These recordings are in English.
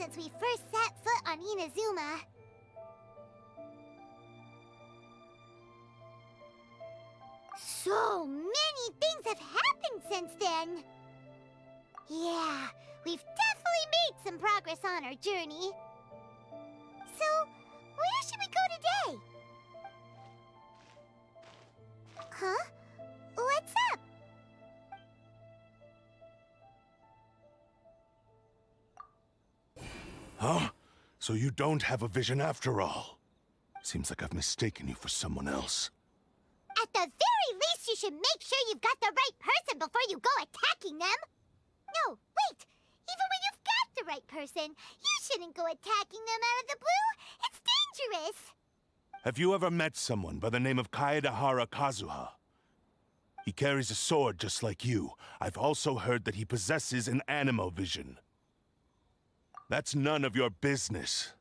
since we first set foot on Inazuma. So many things have happened since then. Yeah, we've definitely made some progress on our journey. So, where should we go today? Huh? What's up? Huh? So you don't have a vision after all? Seems like I've mistaken you for someone else. At the very least, you should make sure you've got the right person before you go attacking them. No, wait! Even when you've got the right person, you shouldn't go attacking them out of the blue. It's dangerous. Have you ever met someone by the name of Kazuha? He carries a sword just like you. I've also heard that he possesses an animo vision. That's none of your business.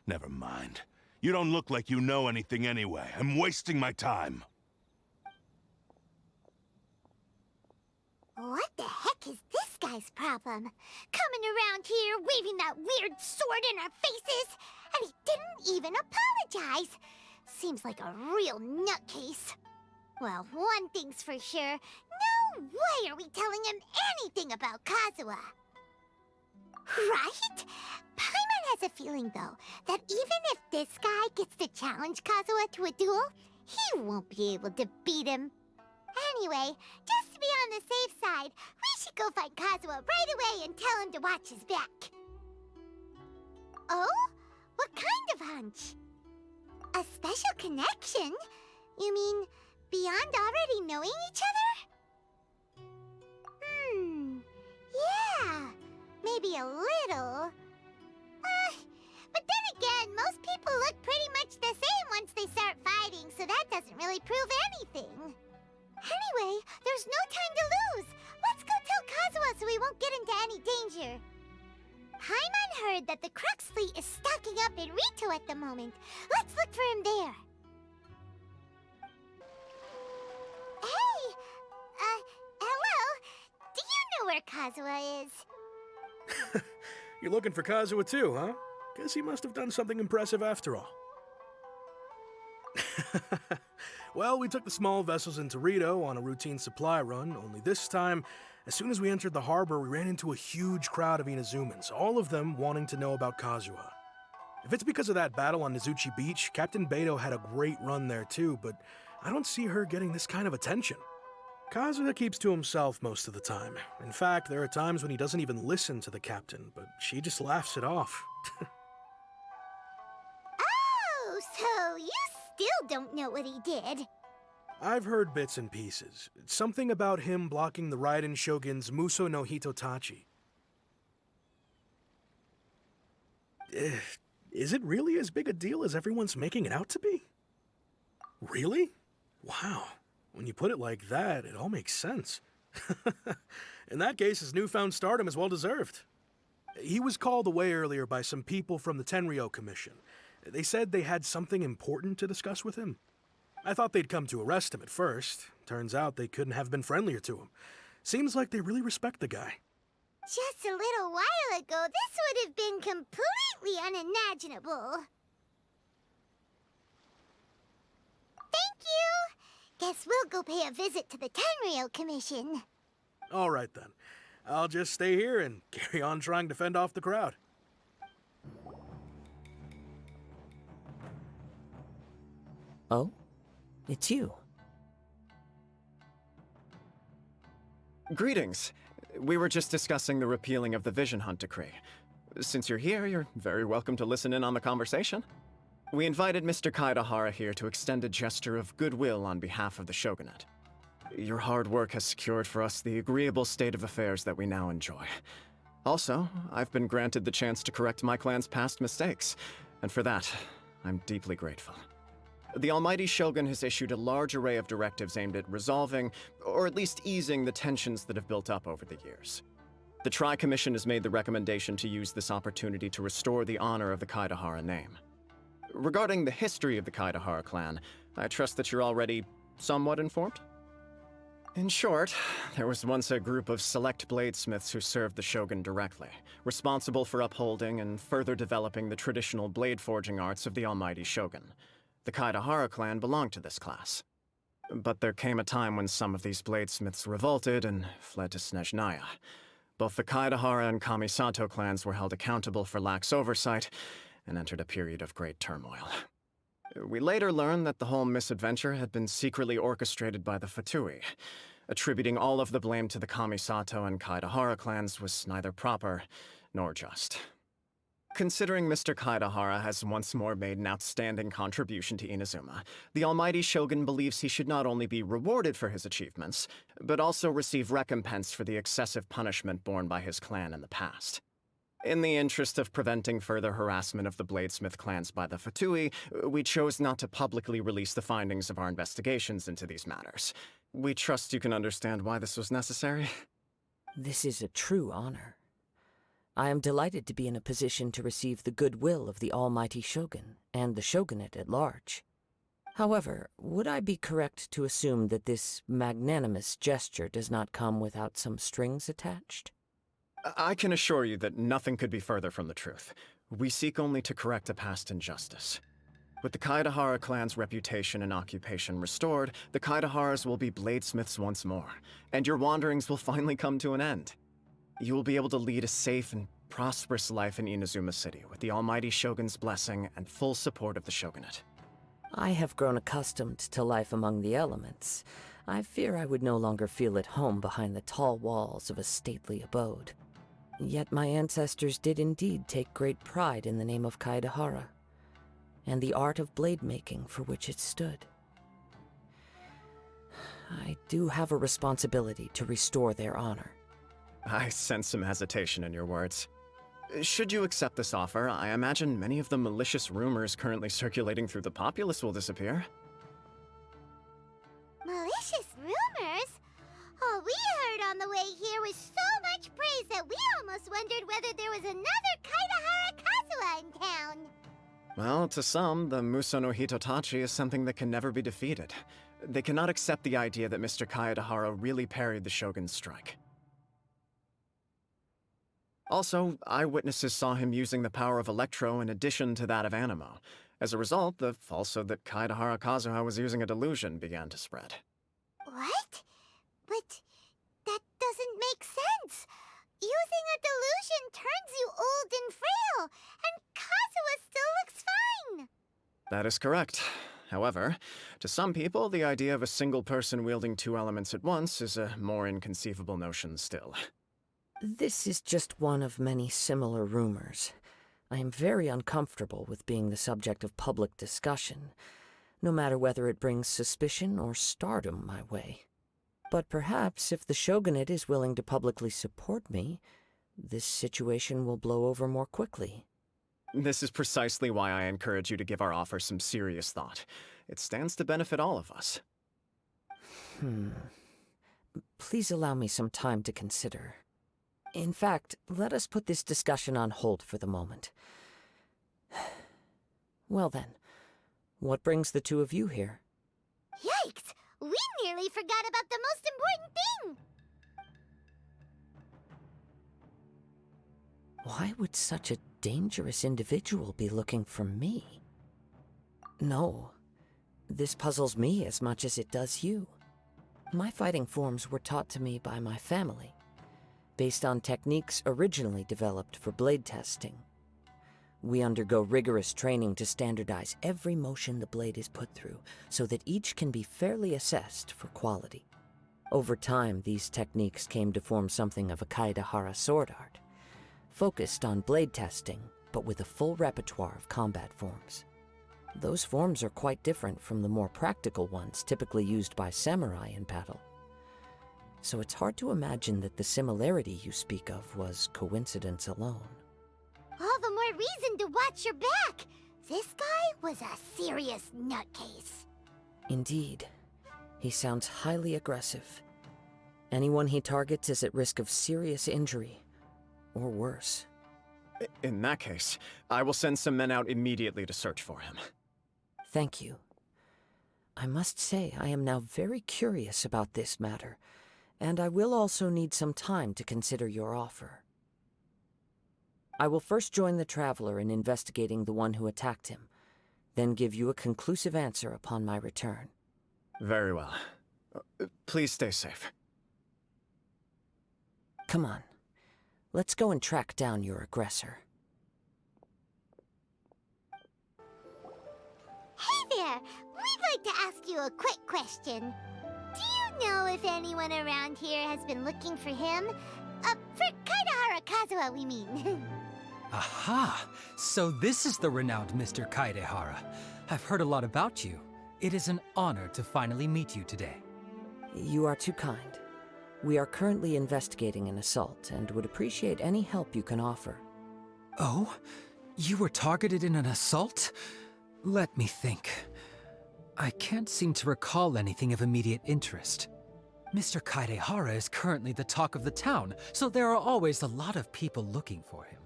Never mind. You don't look like you know anything anyway. I'm wasting my time. What the heck is this guy's problem? Coming around here, waving that weird sword in our faces, and he didn't even apologize. Seems like a real nutcase. Well, one thing's for sure. No way are we telling him anything about Kazuha. Right? Paimon has a feeling, though, that even if this guy gets to challenge Kazuha to a duel, he won't be able to beat him. Anyway, just to be on the safe side, we should go find Kazuha right away and tell him to watch his back. Oh? What kind of hunch? A special connection? You mean beyond already knowing each other? Yeah, maybe a little. But then again, most people look pretty much the same once they start fighting, so that doesn't really prove anything. Anyway, there's no time to lose. Let's go tell Kazuha so we won't get into any danger. Paimon heard that the Crux fleet is stocking up in Rito at the moment. Let's look for him there. Hey! Hello? Do you know where Kazuha is? You're looking for Kazuha too, huh? Guess he must have done something impressive after all. Well, we took the small vessels into Rito on a routine supply run, only this time, as soon as we entered the harbor, we ran into a huge crowd of Inazumans, all of them wanting to know about Kazuha. If it's because of that battle on Nizuchi Beach, Captain Beto had a great run there too, but I don't see her getting this kind of attention. Kazuha keeps to himself most of the time. In fact, there are times when he doesn't even listen to the captain, but she just laughs it off. Oh, so you still don't know what he did. I've heard bits and pieces. Something about him blocking the Raiden Shogun's Muso no Hitotachi. Is it really as big a deal as everyone's making it out to be? Really? Wow. When you put it like that, it all makes sense. In that case, his newfound stardom is well deserved. He was called away earlier by some people from the Tenryou Commission. They said they had something important to discuss with him. I thought they'd come to arrest him at first. Turns out they couldn't have been friendlier to him. Seems like they really respect the guy. Just a little while ago, this would have been completely unimaginable. Thank you! Guess we'll go pay a visit to the Tenryou Commission. All right then. I'll just stay here and carry on trying to fend off the crowd. Oh? It's you. Greetings. We were just discussing the repealing of the Vision Hunt Decree. Since you're here, you're very welcome to listen in on the conversation. We invited Mr. Kaidahara here to extend a gesture of goodwill on behalf of the Shogunate. Your hard work has secured for us the agreeable state of affairs that we now enjoy. Also, I've been granted the chance to correct my clan's past mistakes, and for that, I'm deeply grateful. The Almighty Shogun has issued a large array of directives aimed at resolving, or at least easing, the tensions that have built up over the years. The Tri-Commission has made the recommendation to use this opportunity to restore the honor of the Kaidahara name. Regarding the history of the Kaidahara clan, I trust that you're already somewhat informed? In short, there was once a group of select bladesmiths who served the shogun directly, responsible for upholding and further developing the traditional blade forging arts of the almighty shogun. The Kaedahara clan belonged to this class. But there came a time when some of these bladesmiths revolted and fled to Snezhnaya. Both the Kaedahara and Kamisato clans were held accountable for lax oversight and entered a period of great turmoil. We later learned that the whole misadventure had been secretly orchestrated by the Fatui. Attributing all of the blame to the Kamisato and Kaedahara clans was neither proper nor just. Considering Mr. Kaedahara has once more made an outstanding contribution to Inazuma, the almighty shogun believes he should not only be rewarded for his achievements, but also receive recompense for the excessive punishment borne by his clan in the past. In the interest of preventing further harassment of the bladesmith clans by the Fatui, we chose not to publicly release the findings of our investigations into these matters. We trust you can understand why this was necessary. This is a true honor. I am delighted to be in a position to receive the goodwill of the almighty shogun and the shogunate at large. However, would I be correct to assume that this magnanimous gesture does not come without some strings attached? I can assure you that nothing could be further from the truth. We seek only to correct a past injustice. With the Kaedahara clan's reputation and occupation restored, the Kaedaharas will be bladesmiths once more, and your wanderings will finally come to an end. You will be able to lead a safe and prosperous life in Inazuma City with the almighty shogun's blessing and full support of the shogunate. I have grown accustomed to life among the elements. I fear I would no longer feel at home behind the tall walls of a stately abode. Yet my ancestors did indeed take great pride in the name of Kaedahara, and the art of blade making for which it stood. I do have a responsibility to restore their honor. I sense some hesitation in your words. Should you accept this offer, I imagine many of the malicious rumors currently circulating through the populace will disappear. Malicious rumors? All we heard on the way here was so much praise that we almost wondered whether there was another Kaedahara Kazuha in town. Well, to some, the Muso no Hitotachi is something that can never be defeated. They cannot accept the idea that Mr. Kaedahara really parried the shogun's strike. Also, eyewitnesses saw him using the power of Electro in addition to that of Animo. As a result, the falsehood that Kaedahara Kazuha was using a delusion began to spread. What? But that doesn't make sense. Using a delusion turns you old and frail, and Kazuha still looks fine. That is correct. However, to some people, the idea of a single person wielding two elements at once is a more inconceivable notion still. This is just one of many similar rumors. I am very uncomfortable with being the subject of public discussion, no matter whether it brings suspicion or stardom my way. But perhaps if the shogunate is willing to publicly support me, this situation will blow over more quickly. This is precisely why I encourage you to give our offer some serious thought. It stands to benefit all of us. Please allow me some time to consider. In fact, let us put this discussion on hold for the moment. Well then, what brings the two of you here? Yikes! We nearly forgot about the most important thing! Why would such a dangerous individual be looking for me? No, this puzzles me as much as it does you. My fighting forms were taught to me by my family, based on techniques originally developed for blade testing. We undergo rigorous training to standardize every motion the blade is put through, so that each can be fairly assessed for quality. Over time, these techniques came to form something of a Kaedahara sword art, focused on blade testing, but with a full repertoire of combat forms. Those forms are quite different from the more practical ones typically used by samurai in battle. So it's hard to imagine that the similarity you speak of was coincidence alone. All the more reason to watch your back! This guy was a serious nutcase. Indeed. He sounds highly aggressive. Anyone he targets is at risk of serious injury, or worse. In that case, I will send some men out immediately to search for him. Thank you. I must say I am now very curious about this matter, and I will also need some time to consider your offer. I will first join the Traveler in investigating the one who attacked him, then give you a conclusive answer upon my return. Very well. Please stay safe. Come on. Let's go and track down your aggressor. Hey there! We'd like to ask you a quick question. Do you know if anyone around here has been looking for him? For Kaidahara Kazuha, we mean. Aha! So this is the renowned Mr. Kaidehara. I've heard a lot about you. It is an honor to finally meet you today. You are too kind. We are currently investigating an assault and would appreciate any help you can offer. Oh? You were targeted in an assault? Let me think. I can't seem to recall anything of immediate interest. Mr. Kaidehara is currently the talk of the town, so there are always a lot of people looking for him.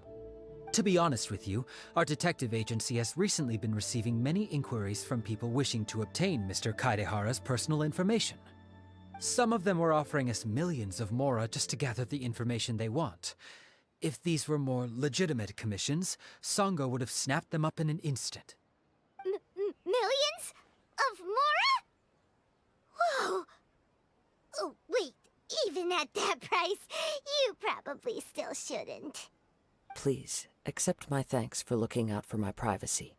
To be honest with you, our detective agency has recently been receiving many inquiries from people wishing to obtain Mr. Kaidehara's personal information. Some of them were offering us millions of mora just to gather the information they want. If these were more legitimate commissions, Sango would have snapped them up in an instant. Millions? Of mora? Whoa! Oh, wait, even at that price, you probably still shouldn't. Please, accept my thanks for looking out for my privacy.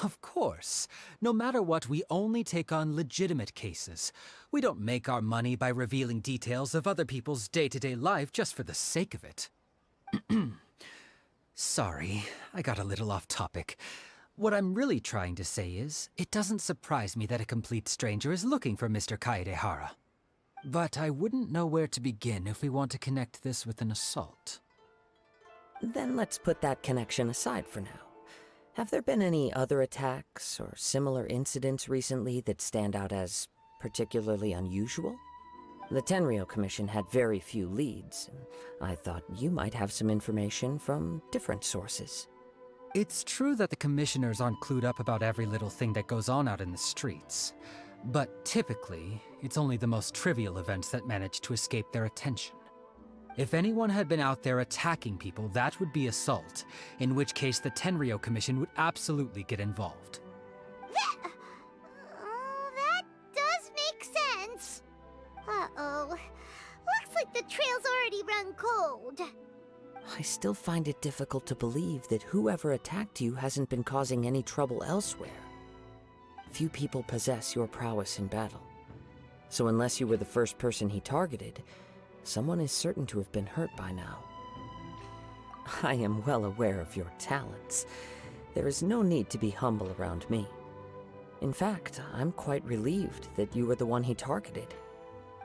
Of course. No matter what, we only take on legitimate cases. We don't make our money by revealing details of other people's day-to-day life just for the sake of it. Sorry, I got a little off topic. What I'm really trying to say is, it doesn't surprise me that a complete stranger is looking for Mr. Kaidehara. But I wouldn't know where to begin if we want to connect this with an assault. Then let's put that connection aside for now. Have there been any other attacks or similar incidents recently that stand out as particularly unusual? The Tenryou Commission had very few leads, and I thought you might have some information from different sources. It's true that the commissioners aren't clued up about every little thing that goes on out in the streets. But typically, it's only the most trivial events that manage to escape their attention. If anyone had been out there attacking people, that would be assault, in which case the Tenryou Commission would absolutely get involved. That does make sense. Uh-oh. Looks like the trail's already run cold. I still find it difficult to believe that whoever attacked you hasn't been causing any trouble elsewhere. Few people possess your prowess in battle. So unless you were the first person he targeted, someone is certain to have been hurt by now. I am well aware of your talents. There is no need to be humble around me. In fact, I'm quite relieved that you were the one he targeted.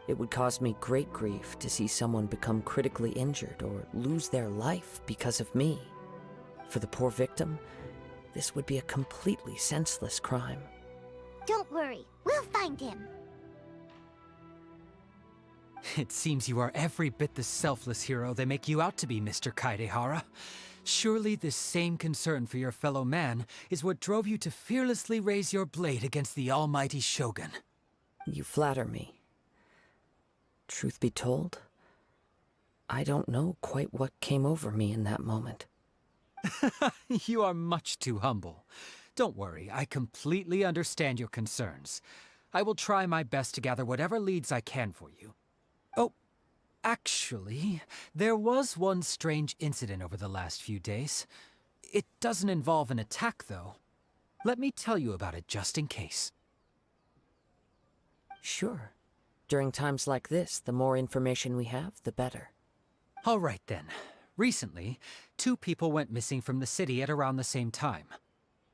It would cause me great grief to see someone become critically injured or lose their life because of me. For the poor victim, this would be a completely senseless crime. Don't worry, we'll find him. It seems you are every bit the selfless hero they make you out to be, Mr. Kaidehara. Surely this same concern for your fellow man is what drove you to fearlessly raise your blade against the almighty Shogun. You flatter me. Truth be told, I don't know quite what came over me in that moment. You are much too humble. Don't worry, I completely understand your concerns. I will try my best to gather whatever leads I can for you. Oh, actually, there was one strange incident over the last few days. It doesn't involve an attack, though. Let me tell you about it just in case. Sure. During times like this, the more information we have, the better. All right, then. Recently, 2 people went missing from the city at around the same time.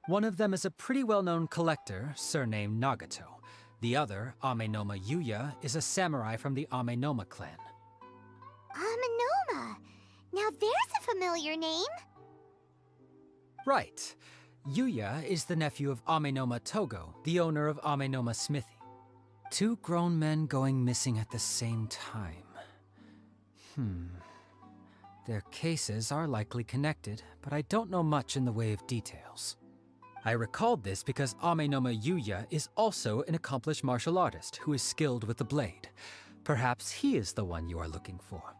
One of them is a pretty well-known collector, surnamed Nagato. The other, Amenoma Yuya, is a samurai from the Amenoma clan. Amenoma. Now there's a familiar name. Right. Yuya is the nephew of Amenoma Togo, the owner of Amenoma Smithy. 2 grown men going missing at the same time. Their cases are likely connected, but I don't know much in the way of details. I recalled this because Amenoma Yuya is also an accomplished martial artist who is skilled with the blade. Perhaps he is the one you are looking for.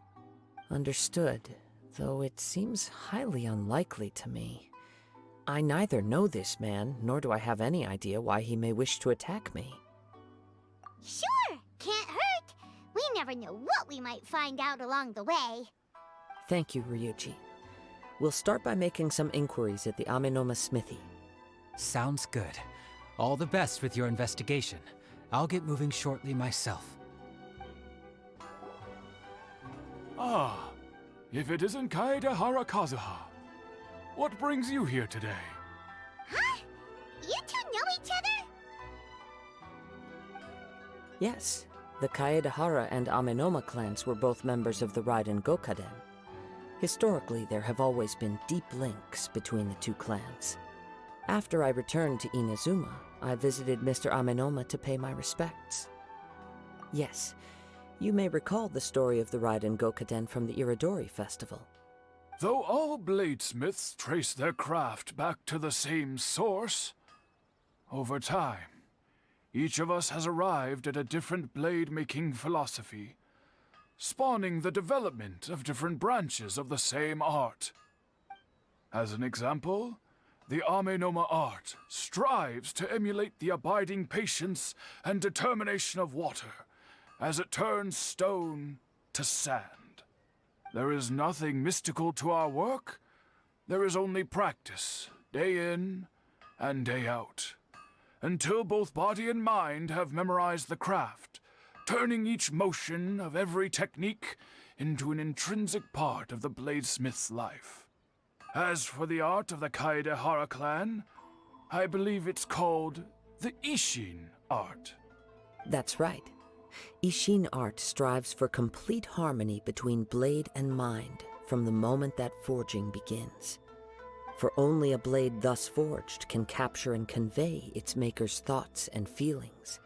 Understood, though it seems highly unlikely to me. I neither know this man, nor do I have any idea why he may wish to attack me. Sure, can't hurt. We never know what we might find out along the way. Thank you, Ryuji. We'll start by making some inquiries at the Amenoma smithy. Sounds good. All the best with your investigation. I'll get moving shortly myself. Ah, if it isn't Kaedehara Kazuha. What brings you here today? Huh? You two know each other? Yes, the Kaedehara and Amenoma clans were both members of the Raiden Gokaden. Historically, there have always been deep links between the two clans. After I returned to Inazuma, I visited Mr. Amenoma to pay my respects. Yes, you may recall the story of the Raiden Gokaden from the Iridori Festival. Though all bladesmiths trace their craft back to the same source, over time, each of us has arrived at a different blade-making philosophy, spawning the development of different branches of the same art. As an example, the Amenoma art strives to emulate the abiding patience and determination of water as it turns stone to sand. There is nothing mystical to our work. There is only practice, day in and day out, until both body and mind have memorized the craft, turning each motion of every technique into an intrinsic part of the bladesmith's life. As for the art of the Kaedehara clan, I believe it's called the Ishin art. That's right. Ishin art strives for complete harmony between blade and mind from the moment that forging begins. For only a blade thus forged can capture and convey its maker's thoughts and feelings,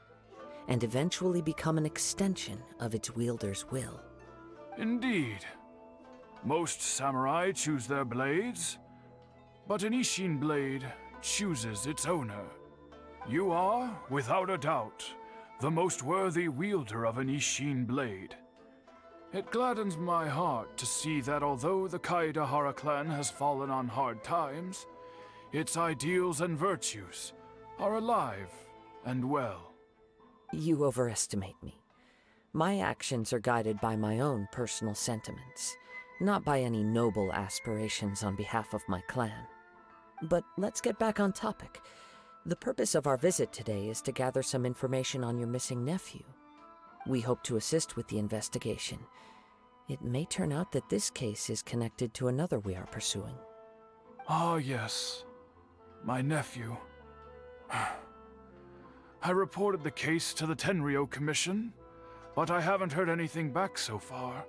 and eventually become an extension of its wielder's will. Indeed. Most samurai choose their blades, but an Ishin blade chooses its owner. You are, without a doubt, the most worthy wielder of an Ishin blade. It gladdens my heart to see that although the Kaedehara clan has fallen on hard times, its ideals and virtues are alive and well. You overestimate me. My actions are guided by my own personal sentiments, not by any noble aspirations on behalf of my clan. But let's get back on topic. The purpose of our visit today is to gather some information on your missing nephew. We hope to assist with the investigation. It may turn out that this case is connected to another we are pursuing. Ah, yes. My nephew. I reported the case to the Tenryo Commission, but I haven't heard anything back so far.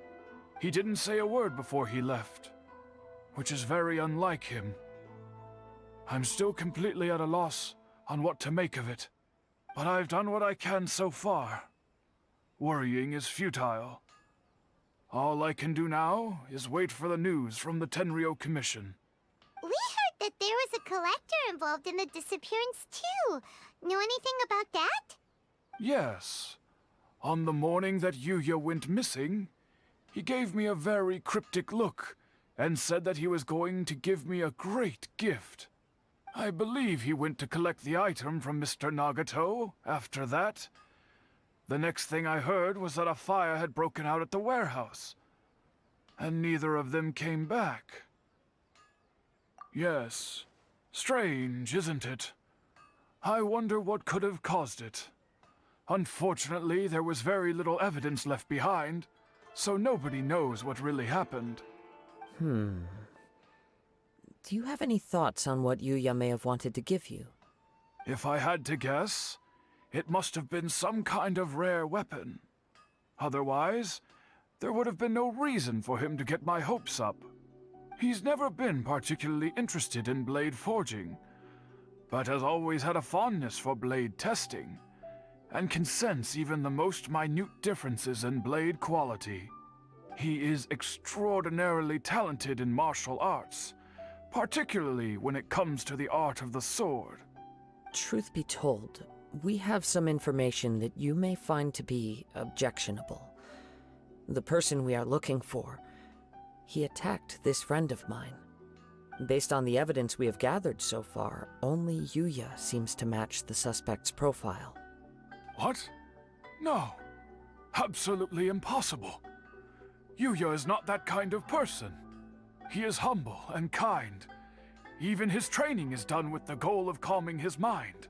He didn't say a word before he left, which is very unlike him. I'm still completely at a loss on what to make of it, but I've done what I can so far. Worrying is futile. All I can do now is wait for the news from the Tenryo Commission. We heard that there was a collector involved in the disappearance too. Know anything about that? Yes. On the morning that Yuya went missing, he gave me a very cryptic look and said that he was going to give me a great gift. I believe he went to collect the item from Mr. Nagato after that. The next thing I heard was that a fire had broken out at the warehouse, and neither of them came back. Yes, strange, isn't it? I wonder what could have caused it. Unfortunately, there was very little evidence left behind, so nobody knows what really happened. Do you have any thoughts on what Yuya may have wanted to give you? If I had to guess, it must have been some kind of rare weapon. Otherwise, there would have been no reason for him to get my hopes up. He's never been particularly interested in blade forging, but has always had a fondness for blade testing, and can sense even the most minute differences in blade quality. He is extraordinarily talented in martial arts, particularly when it comes to the art of the sword. Truth be told, we have some information that you may find to be objectionable. The person we are looking for, he attacked this friend of mine. Based on the evidence we have gathered so far, only Yuya seems to match the suspect's profile. What? No. Absolutely impossible. Yuya is not that kind of person. He is humble and kind. Even his training is done with the goal of calming his mind.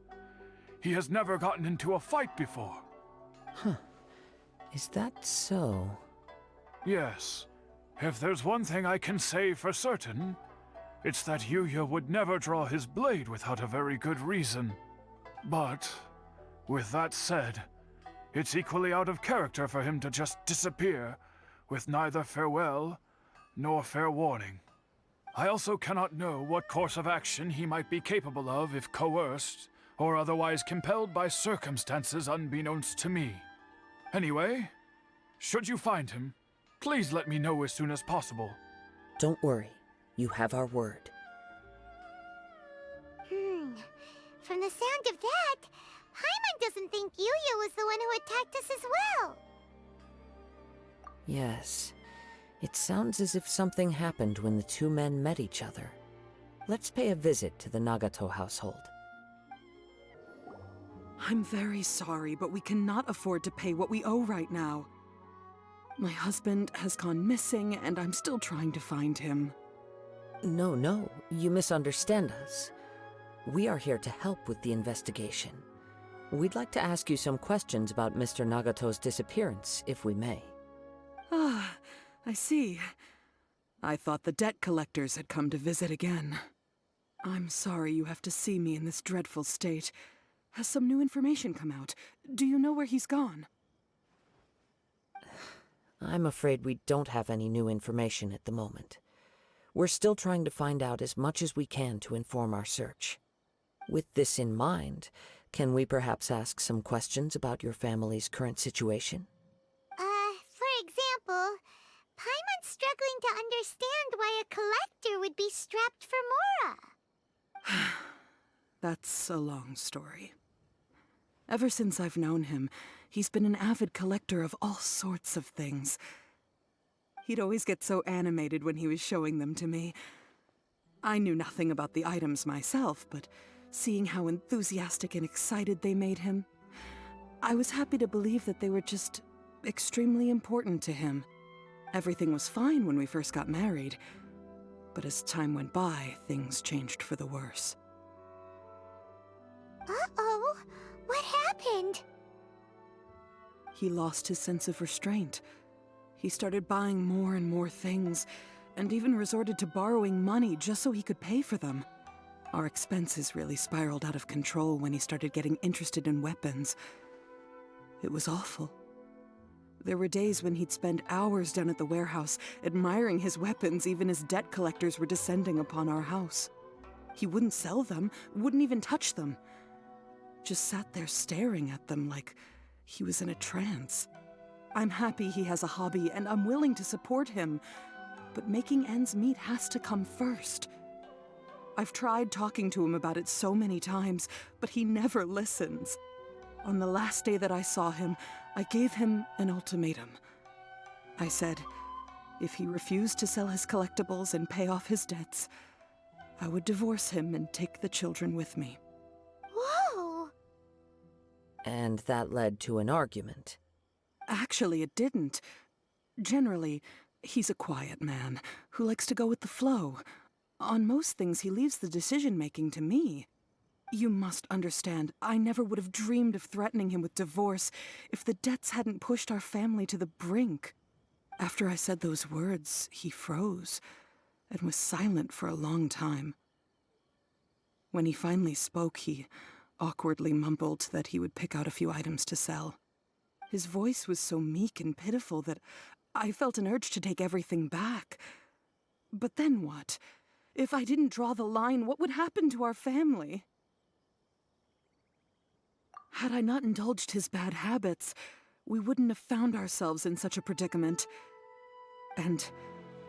He has never gotten into a fight before. Huh. Is that so? Yes. If there's one thing I can say for certain, it's that Yuya would never draw his blade without a very good reason. But, with that said, it's equally out of character for him to just disappear, with neither farewell nor fair warning. I also cannot know what course of action he might be capable of if coerced, or otherwise compelled by circumstances unbeknownst to me. Anyway, should you find him, please let me know as soon as possible. Don't worry. You have our word. From the sound of that, Paimon doesn't think Yuya was the one who attacked us as well. Yes. It sounds as if something happened when the two men met each other. Let's pay a visit to the Nagato household. I'm very sorry, but we cannot afford to pay what we owe right now. My husband has gone missing, and I'm still trying to find him. No, you misunderstand us. We are here to help with the investigation. We'd like to ask you some questions about Mr. Nagato's disappearance, if we may. Ah, I see. I thought the debt collectors had come to visit again. I'm sorry you have to see me in this dreadful state. Has some new information come out? Do you know where he's gone? I'm afraid we don't have any new information at the moment. We're still trying to find out as much as we can to inform our search. With this in mind, can we perhaps ask some questions about your family's current situation? For example, Paimon's struggling to understand why a collector would be strapped for Mora. That's a long story. Ever since I've known him, he's been an avid collector of all sorts of things. He'd always get so animated when he was showing them to me. I knew nothing about the items myself, but seeing how enthusiastic and excited they made him, I was happy to believe that they were just extremely important to him. Everything was fine when we first got married, but as time went by, things changed for the worse. Uh-oh, what happened? He lost his sense of restraint. He started buying more and more things, and even resorted to borrowing money just so he could pay for them. Our expenses really spiraled out of control when he started getting interested in weapons. It was awful. There were days when he'd spend hours down at the warehouse, admiring his weapons even as debt collectors were descending upon our house. He wouldn't sell them, wouldn't even touch them. Just sat there staring at them like he was in a trance. I'm happy he has a hobby, and I'm willing to support him, but making ends meet has to come first. I've tried talking to him about it so many times, but he never listens. On the last day that I saw him, I gave him an ultimatum. I said, if he refused to sell his collectibles and pay off his debts, I would divorce him and take the children with me. Whoa! And that led to an argument. Actually, it didn't. Generally, he's a quiet man who likes to go with the flow. On most things, he leaves the decision-making to me. You must understand, I never would have dreamed of threatening him with divorce if the debts hadn't pushed our family to the brink. After I said those words, he froze and was silent for a long time. When he finally spoke, he awkwardly mumbled that he would pick out a few items to sell. His voice was so meek and pitiful that I felt an urge to take everything back. But then what? If I didn't draw the line, what would happen to our family? Had I not indulged his bad habits, we wouldn't have found ourselves in such a predicament. And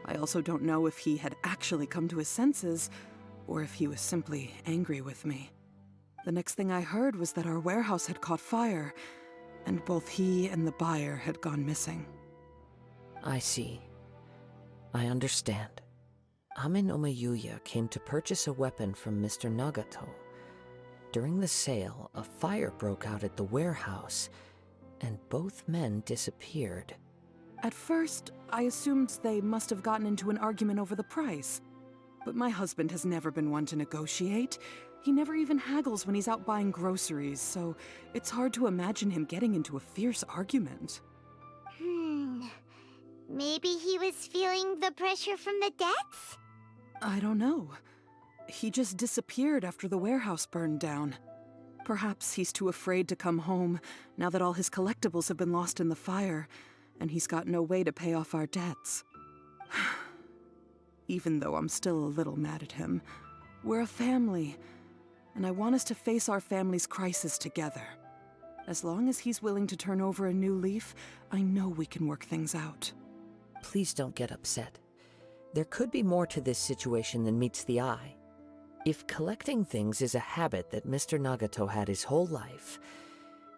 I also don't know if he had actually come to his senses, or if he was simply angry with me. The next thing I heard was that our warehouse had caught fire, and both he and the buyer had gone missing. I see. I understand. Amenoma Yuya came to purchase a weapon from Mr. Nagato. During the sale, a fire broke out at the warehouse, and both men disappeared. At first, I assumed they must have gotten into an argument over the price. But my husband has never been one to negotiate. He never even haggles when he's out buying groceries, so it's hard to imagine him getting into a fierce argument. Maybe he was feeling the pressure from the debts? I don't know. He just disappeared after the warehouse burned down. Perhaps he's too afraid to come home now that all his collectibles have been lost in the fire, and he's got no way to pay off our debts. Even though I'm still a little mad at him, we're a family, and I want us to face our family's crisis together. As long as he's willing to turn over a new leaf, I know we can work things out. Please don't get upset. There could be more to this situation than meets the eye. If collecting things is a habit that Mr. Nagato had his whole life,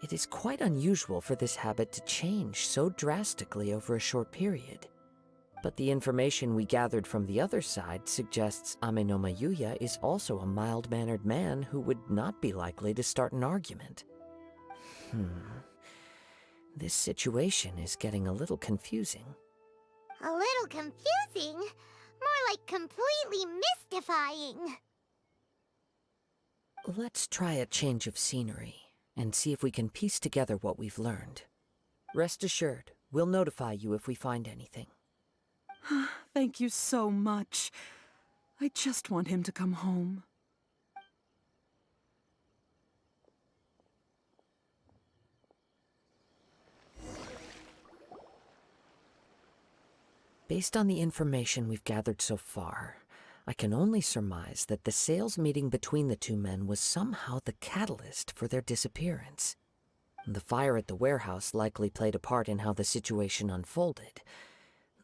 it is quite unusual for this habit to change so drastically over a short period. But the information we gathered from the other side suggests Amenoma Yuya is also a mild-mannered man who would not be likely to start an argument. This situation is getting a little confusing. A little confusing? More like completely mystifying. Let's try a change of scenery and see if we can piece together what we've learned. Rest assured, we'll notify you if we find anything. Thank you so much. I just want him to come home. Based on the information we've gathered so far, I can only surmise that the sales meeting between the two men was somehow the catalyst for their disappearance. The fire at the warehouse likely played a part in how the situation unfolded,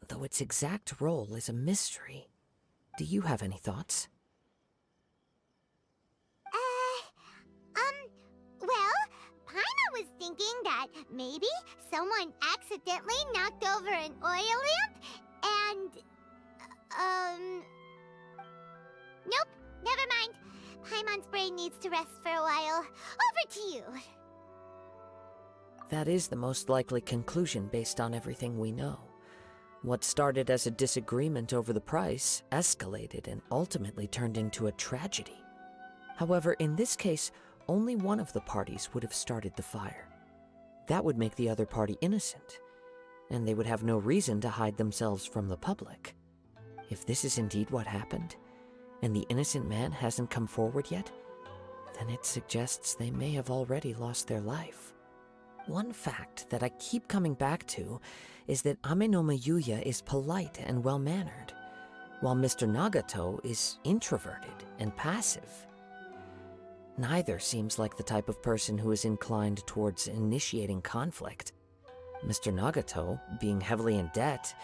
though its exact role is a mystery. Do you have any thoughts? Well, Paima was thinking that maybe someone accidentally knocked over an oil lamp and, nope, never mind. Paimon's brain needs to rest for a while. Over to you. That is the most likely conclusion based on everything we know. What started as a disagreement over the price escalated and ultimately turned into a tragedy. However, in this case, only one of the parties would have started the fire. That would make the other party innocent, and they would have no reason to hide themselves from the public. If this is indeed what happened, and the innocent man hasn't come forward yet, then it suggests they may have already lost their life. One fact that I keep coming back to is that Amenoma Yuya is polite and well-mannered, while Mr. Nagato is introverted and passive. Neither seems like the type of person who is inclined towards initiating conflict. Mr. Nagato, being heavily in debt,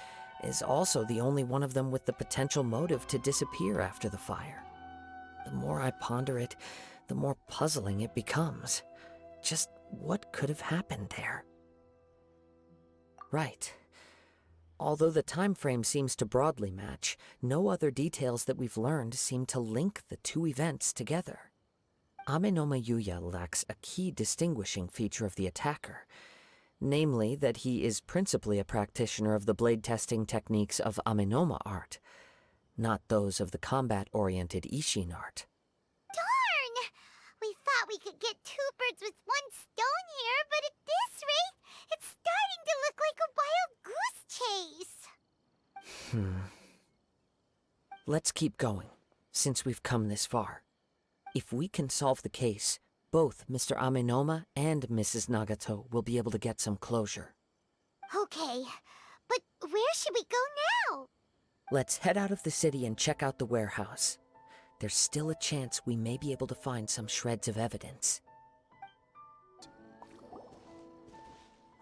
is also the only one of them with the potential motive to disappear after the fire. The more I ponder it, the more puzzling it becomes. Just what could have happened there? Right. Although the time frame seems to broadly match, no other details that we've learned seem to link the two events together. Amenoma Yuya lacks a key distinguishing feature of the attacker, namely that he is principally a practitioner of the blade testing techniques of Amenoma art, not those of the combat-oriented Ishin art. Darn! We thought we could get two birds with one stone here, but at this rate, it's starting to look like a wild goose chase. Let's keep going, since we've come this far. If we can solve the case, both Mr. Amenoma and Mrs. Nagato will be able to get some closure. Okay, but where should we go now? Let's head out of the city and check out the warehouse. There's still a chance we may be able to find some shreds of evidence.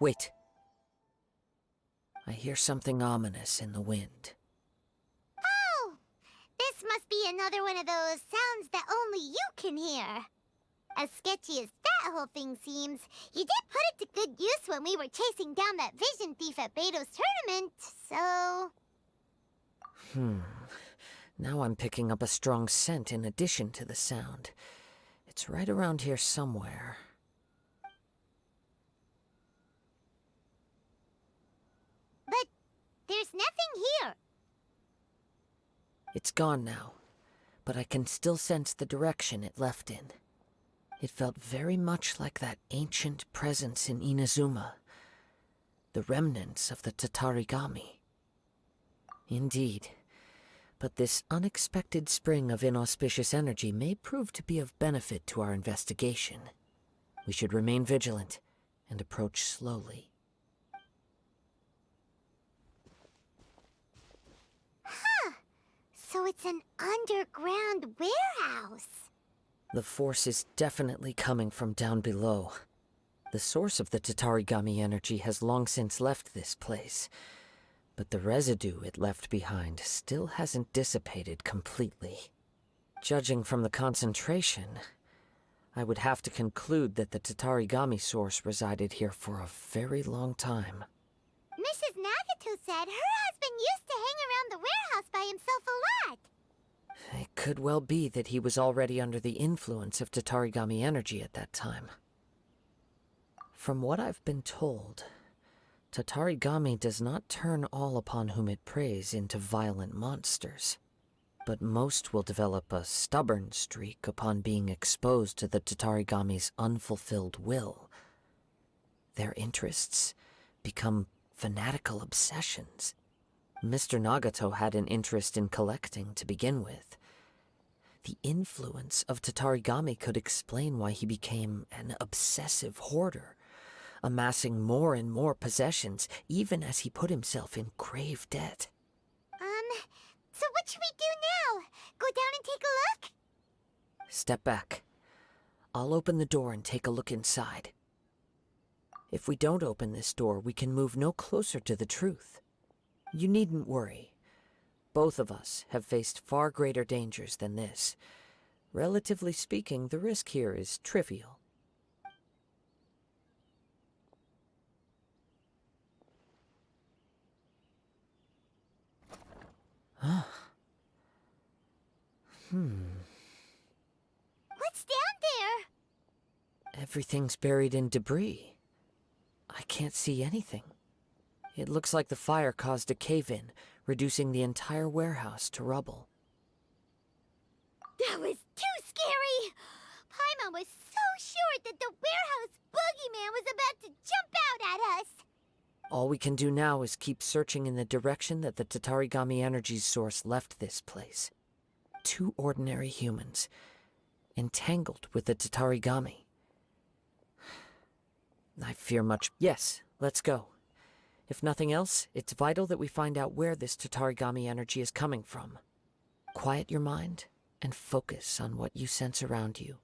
Wait. I hear something ominous in the wind. be another one of those sounds that only you can hear. As sketchy as that whole thing seems, you did put it to good use when we were chasing down that vision thief at Beto's tournament, so... Now I'm picking up a strong scent in addition to the sound. It's right around here somewhere. But there's nothing here. It's gone now, but I can still sense the direction it left in. It felt very much like that ancient presence in Inazuma, the remnants of the Tatarigami. Indeed, but this unexpected spring of inauspicious energy may prove to be of benefit to our investigation. We should remain vigilant and approach slowly. So it's an underground warehouse. The force is definitely coming from down below. The source of the Tatarigami energy has long since left this place, but the residue it left behind still hasn't dissipated completely. Judging from the concentration, I would have to conclude that the Tatarigami source resided here for a very long time. Mrs. Nagato said her husband used to hang around the warehouse by himself a lot. It could well be that he was already under the influence of Tatarigami energy at that time. From what I've been told, Tatarigami does not turn all upon whom it preys into violent monsters, but most will develop a stubborn streak upon being exposed to the Tatarigami's unfulfilled will. Their interests become fanatical obsessions. Mr. Nagato had an interest in collecting to begin with. The influence of Tatarigami could explain why he became an obsessive hoarder, amassing more and more possessions even as he put himself in grave debt. So what should we do now? Go down and take a look? Step back. I'll open the door and take a look inside. If we don't open this door, we can move no closer to the truth. You needn't worry. Both of us have faced far greater dangers than this. Relatively speaking, the risk here is trivial. What's down there? Everything's buried in debris. I can't see anything. It looks like the fire caused a cave-in, reducing the entire warehouse to rubble. That was too scary! Paimon was so sure that the warehouse boogeyman was about to jump out at us! All we can do now is keep searching in the direction that the Tatarigami energy's source left this place. 2 ordinary humans, entangled with the Tatarigami. I fear much. Yes, let's go. If nothing else, it's vital that we find out where this Tatarigami energy is coming from. Quiet your mind and focus on what you sense around you.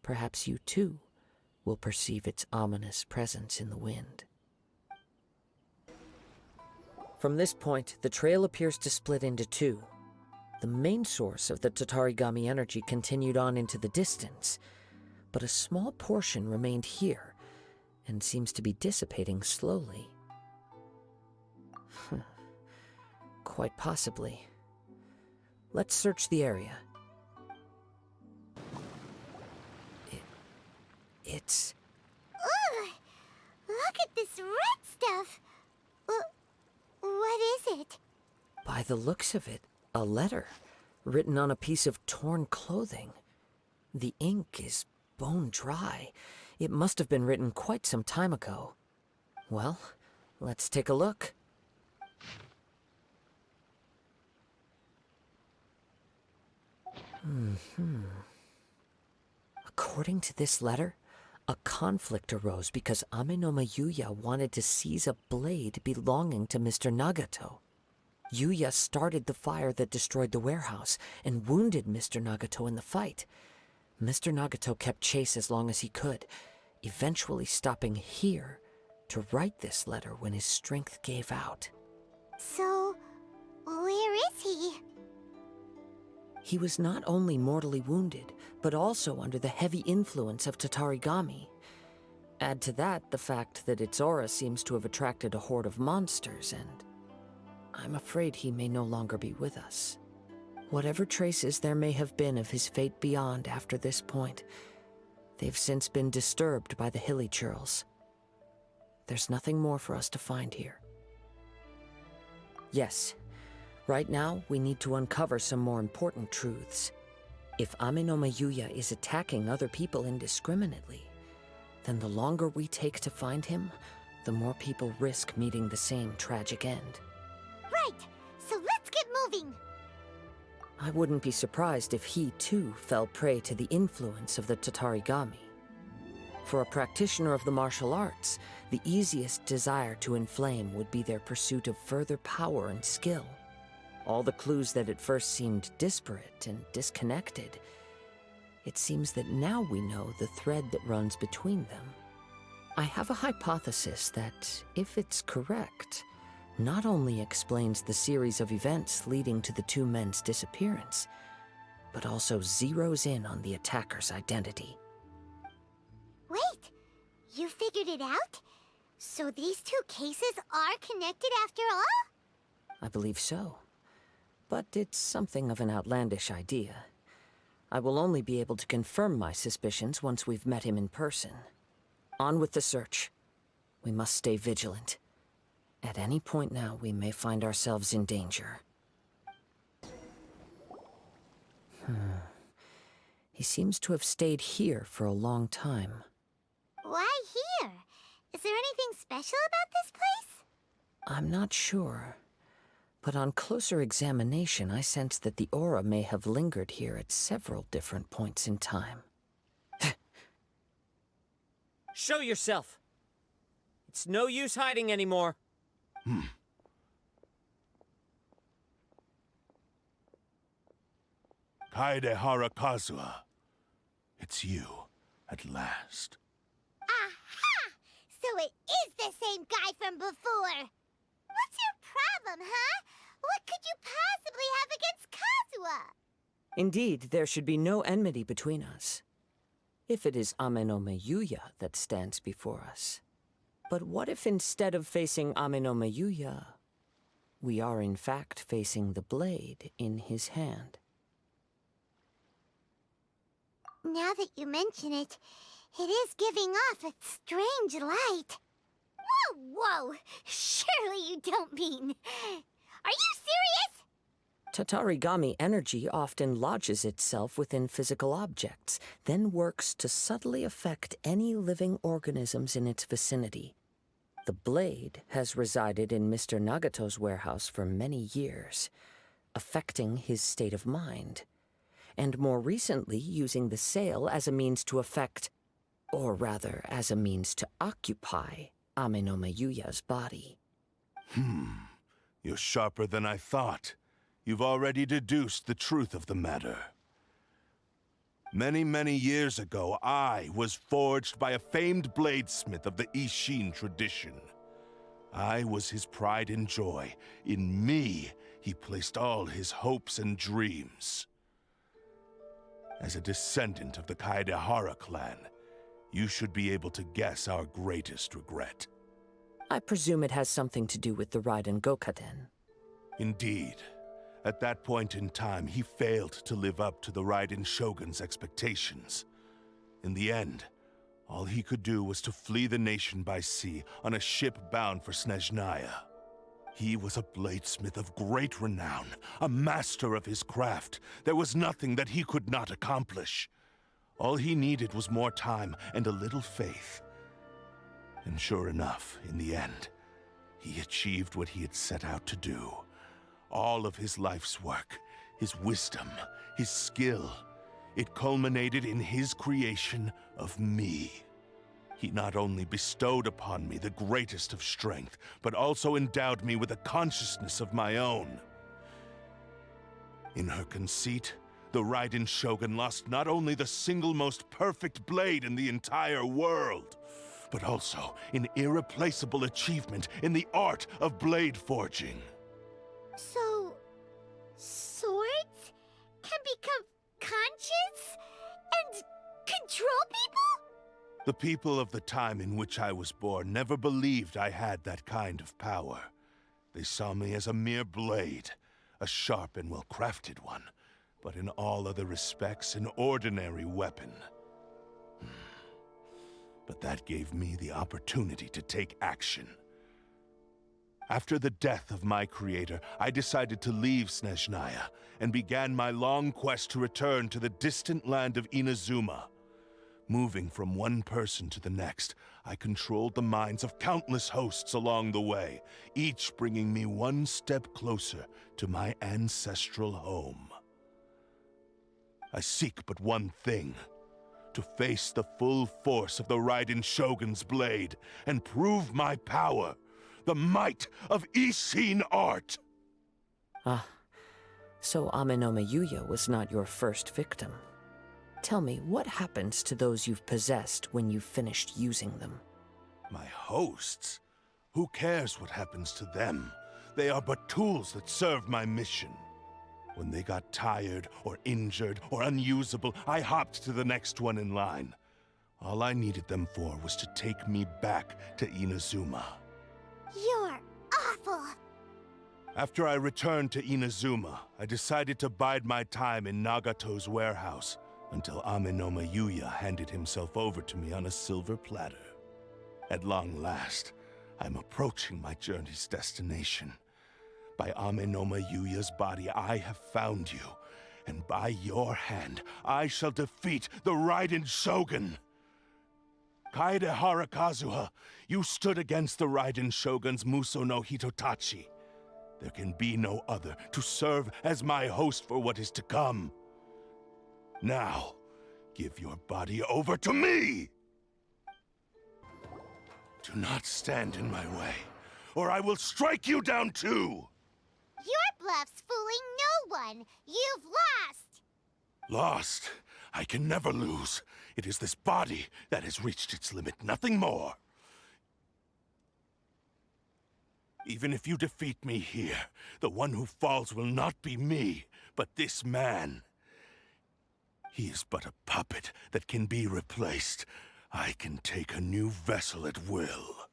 Perhaps you too will perceive its ominous presence in the wind. From this point, the trail appears to split into 2. The main source of the Tatarigami energy continued on into the distance, but a small portion remained here and seems to be dissipating slowly. Quite possibly. Let's search the area. It's... Ugh! Look at this red stuff! What is it? By the looks of it, a letter written on a piece of torn clothing. The ink is bone dry. It must have been written quite some time ago. Well, let's take a look. According to this letter, a conflict arose because Amenoma Yuya wanted to seize a blade belonging to Mr. Nagato. Yuya started the fire that destroyed the warehouse and wounded Mr. Nagato in the fight. Mr. Nagato kept chase as long as he could, eventually stopping here to write this letter when his strength gave out. So, where is he? He was not only mortally wounded, but also under the heavy influence of Tatarigami. Add to that the fact that its aura seems to have attracted a horde of monsters, and I'm afraid he may no longer be with us. Whatever traces there may have been of his fate beyond after this point, they've since been disturbed by the hilly churls. There's nothing more for us to find here. Yes, right now we need to uncover some more important truths. If Ame no Mayuya is attacking other people indiscriminately, then the longer we take to find him, the more people risk meeting the same tragic end. Right, so let's get moving. I wouldn't be surprised if he, too, fell prey to the influence of the Tatarigami. For a practitioner of the martial arts, the easiest desire to inflame would be their pursuit of further power and skill. All the clues that at first seemed disparate and disconnected, it seems that now we know the thread that runs between them. I have a hypothesis that, if it's correct, not only explains the series of events leading to the two men's disappearance, but also zeroes in on the attacker's identity. Wait, you figured it out? So these two cases are connected after all? I believe so. But it's something of an outlandish idea. I will only be able to confirm my suspicions once we've met him in person. On with the search. We must stay vigilant. At any point now, we may find ourselves in danger. He seems to have stayed here for a long time. Why here? Is there anything special about this place? I'm not sure. But on closer examination, I sense that the aura may have lingered here at several different points in time. Show yourself! It's no use hiding anymore. Kaedehara Kazuha. It's you, at last. Aha! So it is the same guy from before! What's your problem, huh? What could you possibly have against Kazuha? Indeed, there should be no enmity between us. If it is Ame no Mayuya that stands before us. But what if instead of facing Ame no Mayuya, we are in fact facing the blade in his hand? Now that you mention it, it is giving off a strange light. Whoa, whoa! Surely you don't mean... Are you serious? Tatarigami energy often lodges itself within physical objects, then works to subtly affect any living organisms in its vicinity. The blade has resided in Mr. Nagato's warehouse for many years, affecting his state of mind, and more recently using the sale as a means to affect, or rather as a means to occupy, Ame no Mayuya's body. You're sharper than I thought. You've already deduced the truth of the matter. Many, many years ago, I was forged by a famed bladesmith of the Ishin tradition. I was his pride and joy. In me, he placed all his hopes and dreams. As a descendant of the Kaedehara clan, you should be able to guess our greatest regret. I presume it has something to do with the Raiden Gokaden. Indeed. At that point in time, he failed to live up to the Raiden Shogun's expectations. In the end, all he could do was to flee the nation by sea on a ship bound for Snezhnaya. He was a bladesmith of great renown, a master of his craft. There was nothing that he could not accomplish. All he needed was more time and a little faith. And sure enough, in the end, he achieved what he had set out to do. All of his life's work, his wisdom, his skill, it culminated in his creation of me. He not only bestowed upon me the greatest of strength, but also endowed me with a consciousness of my own. In her conceit, the Raiden Shogun lost not only the single most perfect blade in the entire world, but also an irreplaceable achievement in the art of blade forging. So... swords can The people of the time in which I was born never believed I had that kind of power. They saw me as a mere blade, a sharp and well-crafted one, but in all other respects an ordinary weapon. But that gave me the opportunity to take action. After the death of my creator, I decided to leave Snezhnaya and began my long quest to return to the distant land of Inazuma. Moving from one person to the next, I controlled the minds of countless hosts along the way, each bringing me one step closer to my ancestral home. I seek but one thing: to face the full force of the Raiden Shogun's blade and prove my power, the might of Ishin art. Ah, so Amenoma Yuya was not your first victim. Tell me, what happens to those you've possessed when you've finished using them? My hosts? Who cares what happens to them? They are but tools that serve my mission. When they got tired, or injured, or unusable, I hopped to the next one in line. All I needed them for was to take me back to Inazuma. You're awful! After I returned to Inazuma, I decided to bide my time in Nagato's warehouse until Amenoma Yuya handed himself over to me on a silver platter. At long last, I'm approaching my journey's destination. By Amenoma Yuya's body, I have found you, and by your hand, I shall defeat the Raiden Shogun. Kaedehara Kazuha, you stood against the Raiden Shogun's Muso no Hitotachi. There can be no other to serve as my host for what is to come. Now, give your body over to me! Do not stand in my way, or I will strike you down too! Your bluff's fooling no one! You've lost! Lost? I can never lose. It is this body that has reached its limit, nothing more. Even if you defeat me here, the one who falls will not be me, but this man. He is but a puppet that can be replaced. I can take a new vessel at will.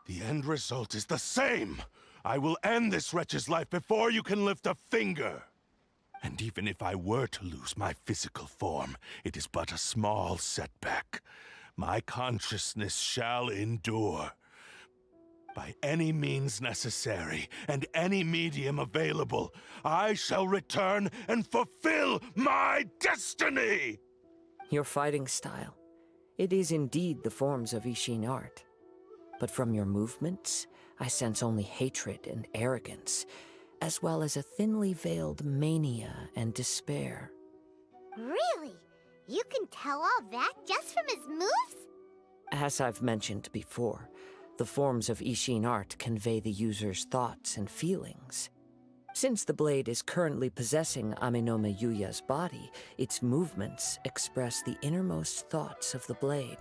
The end result is the same! I will end this wretch's life before you can lift a finger! And even if I were to lose my physical form, it is but a small setback. My consciousness shall endure. By any means necessary, and any medium available, I shall return and fulfill my destiny! Your fighting style. It is indeed the forms of Ishin art. But from your movements, I sense only hatred and arrogance, as well as a thinly veiled mania and despair. Really? You can tell all that just from his moves? As I've mentioned before, the forms of Ishin art convey the user's thoughts and feelings. Since the blade is currently possessing Amenoma Yuya's body, its movements express the innermost thoughts of the blade.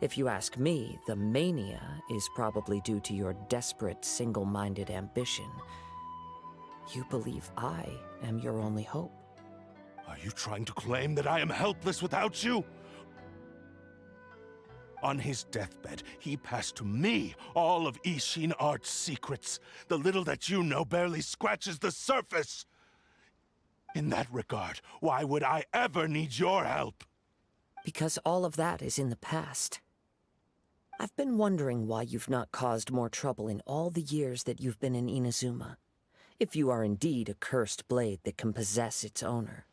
If you ask me, the mania is probably due to your desperate, single-minded ambition. You believe I am your only hope. Are you trying to claim that I am helpless without you? On his deathbed, he passed to me all of Ishin art's secrets. The little that you know barely scratches the surface. In that regard, why would I ever need your help? Because all of that is in the past. I've been wondering why you've not caused more trouble in all the years that you've been in Inazuma. If you are indeed a cursed blade that can possess its owner.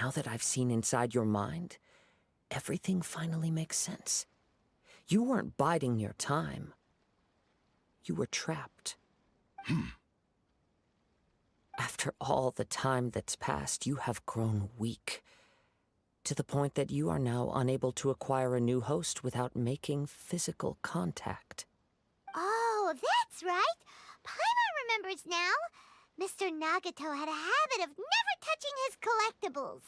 Now that I've seen inside your mind, everything finally makes sense. You weren't biding your time. You were trapped. After all the time that's passed, you have grown weak. To the point that you are now unable to acquire a new host without making physical contact. Oh, that's right! Paimon remembers now! Mr. Nagato had a habit of never touching his collectibles.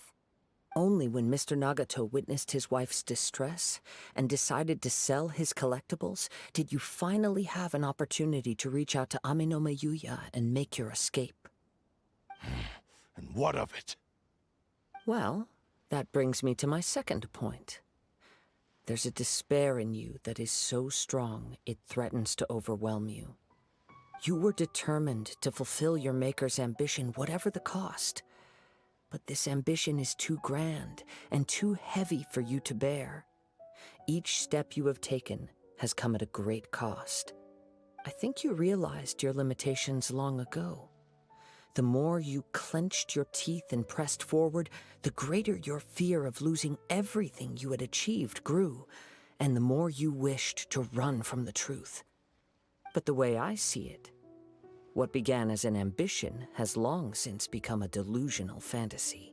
Only when Mr. Nagato witnessed his wife's distress and decided to sell his collectibles did you finally have an opportunity to reach out to Amenoma Yuya and make your escape. And what of it? Well, that brings me to my second point. There's a despair in you that is so strong it threatens to overwhelm you. You were determined to fulfill your Maker's ambition, whatever the cost. But this ambition is too grand and too heavy for you to bear. Each step you have taken has come at a great cost. I think you realized your limitations long ago. The more you clenched your teeth and pressed forward, the greater your fear of losing everything you had achieved grew, and the more you wished to run from the truth. But the way I see it, what began as an ambition has long since become a delusional fantasy.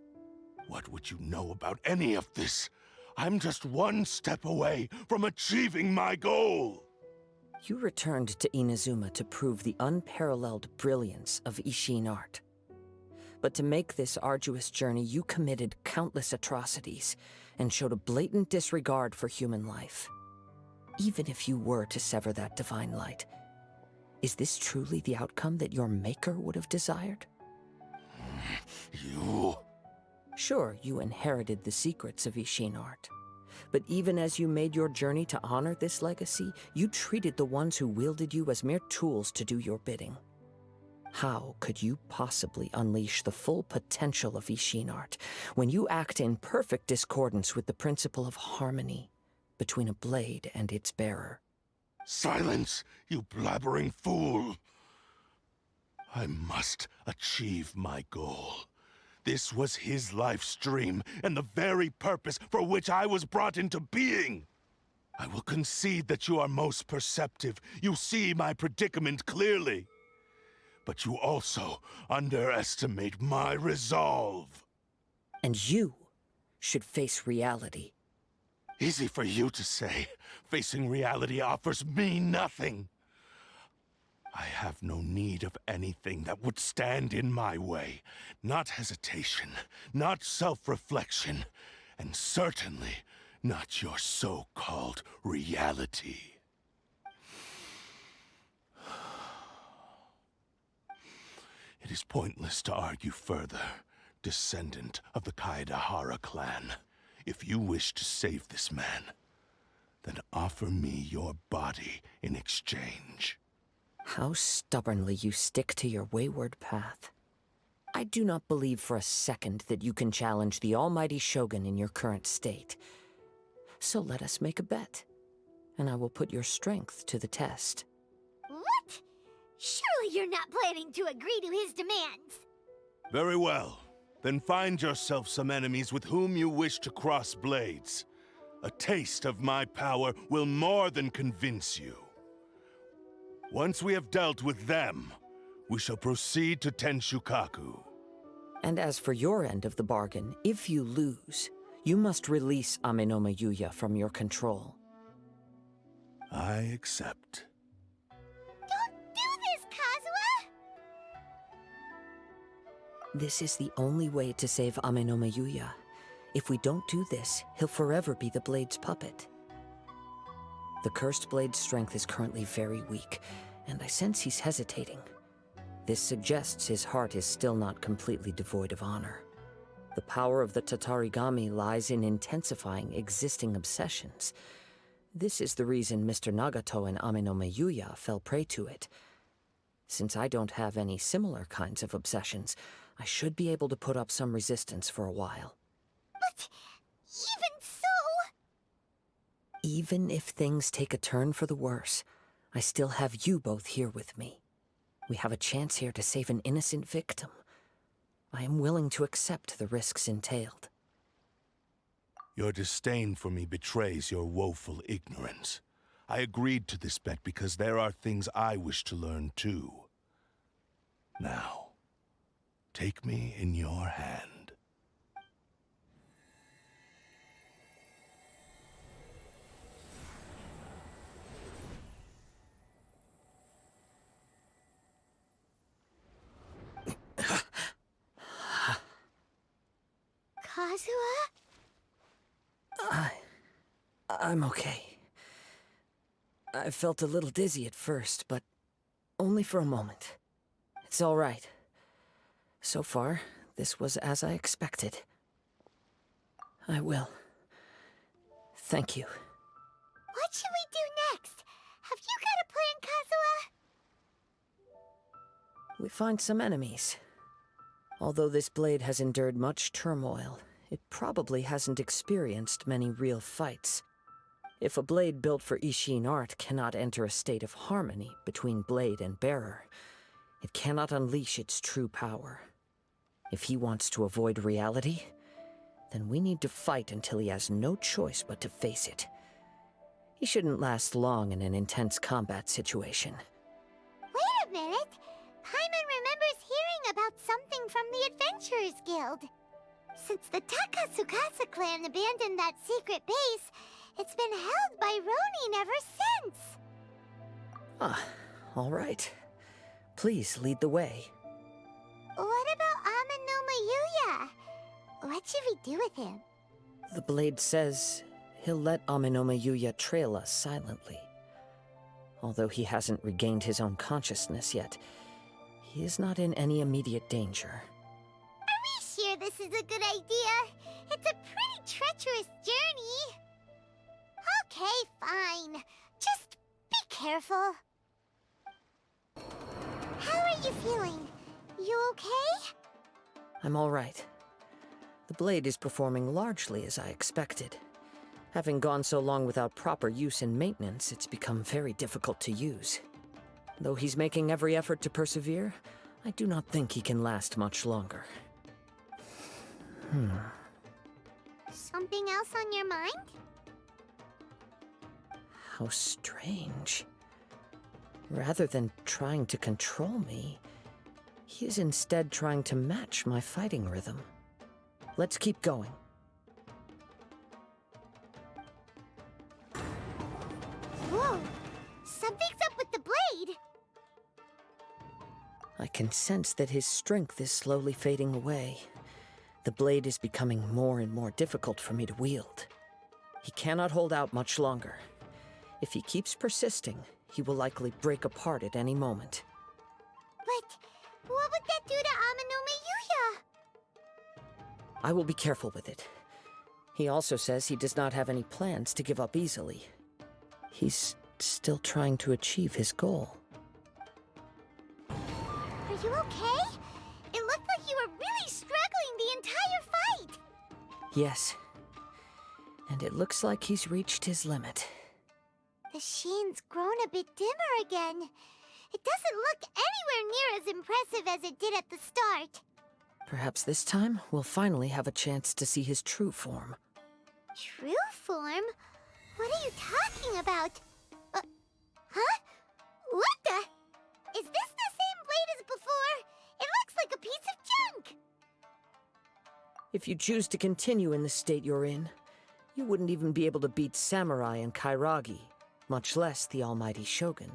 What would you know about any of this? I'm just one step away from achieving my goal! You returned to Inazuma to prove the unparalleled brilliance of Ishin art. But to make this arduous journey, you committed countless atrocities and showed a blatant disregard for human life. Even if you were to sever that divine light, is this truly the outcome that your Maker would have desired? You... Sure, you inherited the secrets of Ishin art. But even as you made your journey to honor this legacy, you treated the ones who wielded you as mere tools to do your bidding. How could you possibly unleash the full potential of Ishin art when you act in perfect discordance with the principle of harmony between a blade and its bearer? Silence, you blabbering fool! I must achieve my goal. This was his life's dream, and the very purpose for which I was brought into being. I will concede that you are most perceptive. You see my predicament clearly. But you also underestimate my resolve. And you should face reality. Easy for you to say. Facing reality offers me nothing. I have no need of anything that would stand in my way. Not hesitation, not self-reflection, and certainly not your so-called reality. It is pointless to argue further, descendant of the Kaedahara clan. If you wish to save this man, then offer me your body in exchange. How stubbornly you stick to your wayward path. I do not believe for a second that you can challenge the almighty Shogun in your current state. So let us make a bet, and I will put your strength to the test. What? Surely you're not planning to agree to his demands. Very well. Then find yourself some enemies with whom you wish to cross blades. A taste of my power will more than convince you. Once we have dealt with them, we shall proceed to Tenshukaku. And as for your end of the bargain, if you lose, you must release Amenoma Yuya from your control. I accept. Don't do this, Kazuha! This is the only way to save Amenoma Yuya. If we don't do this, he'll forever be the Blade's puppet. The Cursed Blade's strength is currently very weak, and I sense he's hesitating. This suggests his heart is still not completely devoid of honor. The power of the Tatarigami lies in intensifying existing obsessions. This is the reason Mr. Nagato and Amenoma Yuya fell prey to it. Since I don't have any similar kinds of obsessions, I should be able to put up some resistance for a while. But even so... Even if things take a turn for the worse, I still have you both here with me. We have a chance here to save an innocent victim. I am willing to accept the risks entailed. Your disdain for me betrays your woeful ignorance. I agreed to this bet because there are things I wish to learn too. Now, take me in your hand. Kazuha? I'm okay. I felt a little dizzy at first, but only for a moment. It's all right. So far, this was as I expected. I will. Thank you. What should we do next? Have you got a plan, Kazuha? We find some enemies. Although this blade has endured much turmoil, it probably hasn't experienced many real fights. If a blade built for Ishin art cannot enter a state of harmony between blade and bearer, it cannot unleash its true power. If he wants to avoid reality, then we need to fight until he has no choice but to face it. He shouldn't last long in an intense combat situation. Wait a minute! Paimon remembers hearing about something from the Adventurers Guild. Since the Takasukasa clan abandoned that secret base, it's been held by Ronin ever since. Ah, all right. Please lead the way. What about Amanuma Yuya? What should we do with him? The blade says he'll let Aminoma Yuya trail us silently. Although he hasn't regained his own consciousness yet, he is not in any immediate danger. Are we sure this is a good idea? It's a pretty treacherous journey. Okay, fine. Just be careful. How are you feeling? You okay? I'm all right. The blade is performing largely as I expected. Having gone so long without proper use and maintenance, it's become very difficult to use. Though he's making every effort to persevere, I do not think he can last much longer. Something else on your mind? How strange. Rather than trying to control me, he is instead trying to match my fighting rhythm. Let's keep going. Whoa! Something's up with the blade! I can sense that his strength is slowly fading away. The blade is becoming more and more difficult for me to wield. He cannot hold out much longer. If he keeps persisting, he will likely break apart at any moment. But what would that do to Amanuma Yuya? I will be careful with it. He also says he does not have any plans to give up easily. He's still trying to achieve his goal. Are you okay? It looked like you were really struggling the entire fight! Yes. And it looks like he's reached his limit. The sheen's grown a bit dimmer again. It doesn't look anywhere near as impressive as it did at the start. Perhaps this time, we'll finally have a chance to see his true form. True form? What are you talking about? Huh? What the? Is this the same blade as before? It looks like a piece of junk! If you choose to continue in the state you're in, you wouldn't even be able to beat Samurai and Kairagi, much less the almighty Shogun.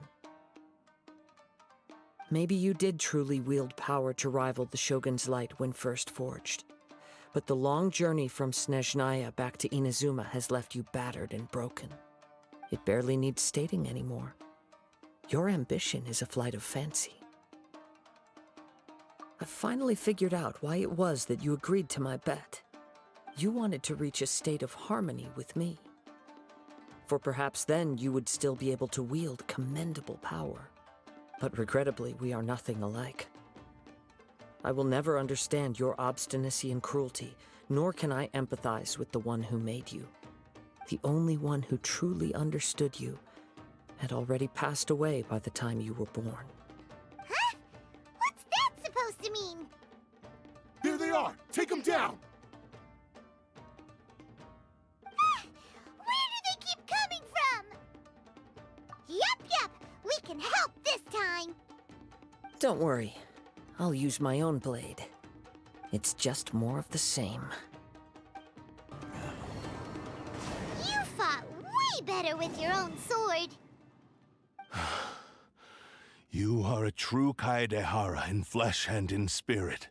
Maybe you did truly wield power to rival the Shogun's light when first forged. But the long journey from Snezhnaya back to Inazuma has left you battered and broken. It barely needs stating anymore. Your ambition is a flight of fancy. I've finally figured out why it was that you agreed to my bet. You wanted to reach a state of harmony with me. For perhaps then you would still be able to wield commendable power. But regrettably, we are nothing alike. I will never understand your obstinacy and cruelty, nor can I empathize with the one who made you. The only one who truly understood you had already passed away by the time you were born. Huh? What's that supposed to mean? There they are! Take them down! Where do they keep coming from? Yup, we can help this time. Don't worry. I'll use my own blade. It's just more of the same. You fought way better with your own sword. You are a true Kaedehara in flesh and in spirit.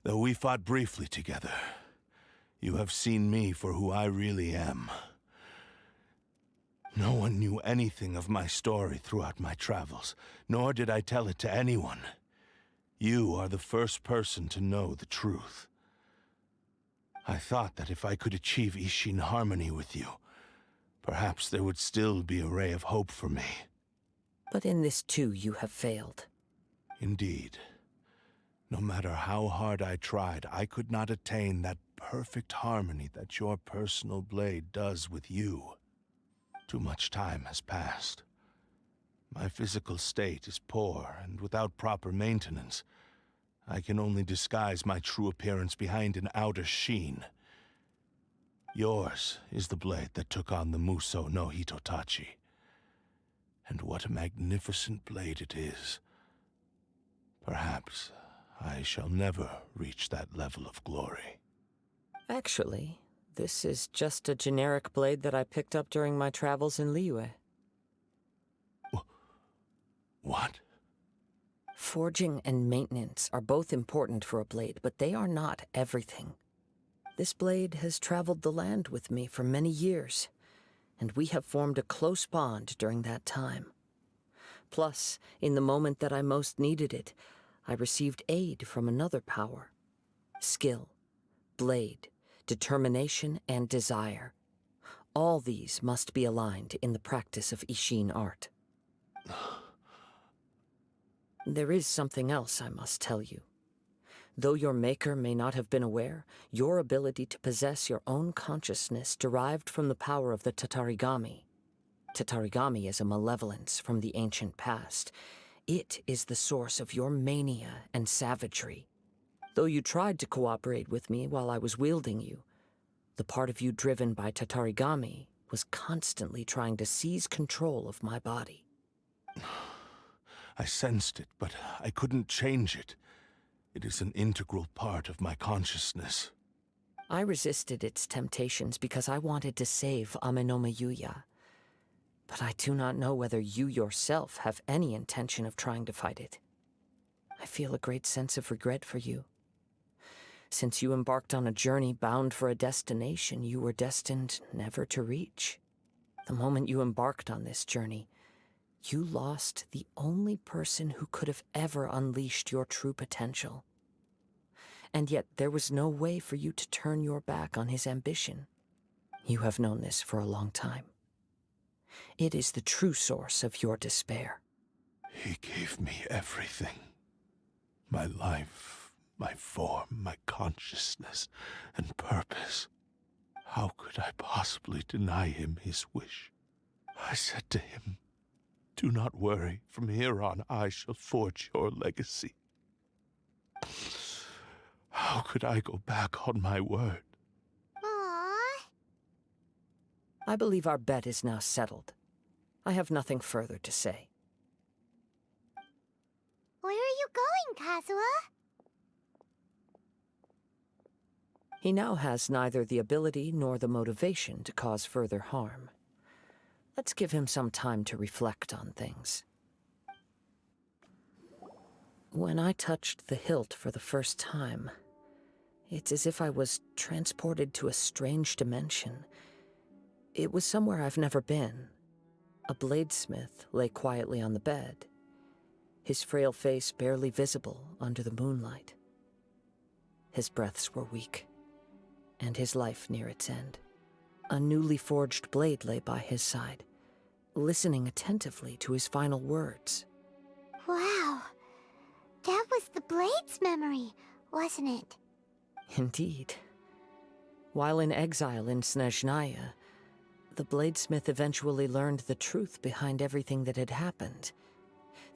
Though we fought briefly together, you have seen me for who I really am. No one knew anything of my story throughout my travels, nor did I tell it to anyone. You are the first person to know the truth. I thought that if I could achieve Ishin harmony with you, perhaps there would still be a ray of hope for me. But in this too, you have failed. Indeed. No matter how hard I tried, I could not attain that perfect harmony that your personal blade does with you. Too much time has passed. My physical state is poor, and without proper maintenance, I can only disguise my true appearance behind an outer sheen. Yours is the blade that took on the Muso no Hitotachi. And what a magnificent blade it is. Perhaps I shall never reach that level of glory. Actually, this is just a generic blade that I picked up during my travels in Liyue. What? Forging and maintenance are both important for a blade, but they are not everything. This blade has traveled the land with me for many years, and we have formed a close bond during that time. Plus, in the moment that I most needed it, I received aid from another power. Skill, blade, determination, and desire. All these must be aligned in the practice of Ishin art. There is something else I must tell you. Though your maker may not have been aware, your ability to possess your own consciousness derived from the power of the Tatarigami. Tatarigami is a malevolence from the ancient past. It is the source of your mania and savagery. Though you tried to cooperate with me while I was wielding you, the part of you driven by Tatarigami was constantly trying to seize control of my body. I sensed it, but I couldn't change it. It is an integral part of my consciousness. I resisted its temptations because I wanted to save Amenoma Yuya. But I do not know whether you yourself have any intention of trying to fight it. I feel a great sense of regret for you. Since you embarked on a journey bound for a destination you were destined never to reach. The moment you embarked on this journey, you lost the only person who could have ever unleashed your true potential. And yet there was no way for you to turn your back on his ambition. You have known this for a long time. It is the true source of your despair. He gave me everything. My life, my form, my consciousness, and purpose. How could I possibly deny him his wish? I said to him, "Do not worry, from here on I shall forge your legacy." How could I go back on my word? Aww. I believe our bet is now settled. I have nothing further to say. Where are you going, Kazuha? He now has neither the ability nor the motivation to cause further harm. Let's give him some time to reflect on things. When I touched the hilt for the first time, it's as if I was transported to a strange dimension. It was somewhere I've never been. A bladesmith lay quietly on the bed, his frail face barely visible under the moonlight. His breaths were weak, and his life near its end. A newly forged blade lay by his side, listening attentively to his final words. Wow. That was the Blade's memory, wasn't it? Indeed. While in exile in Snezhnaya, the bladesmith eventually learned the truth behind everything that had happened.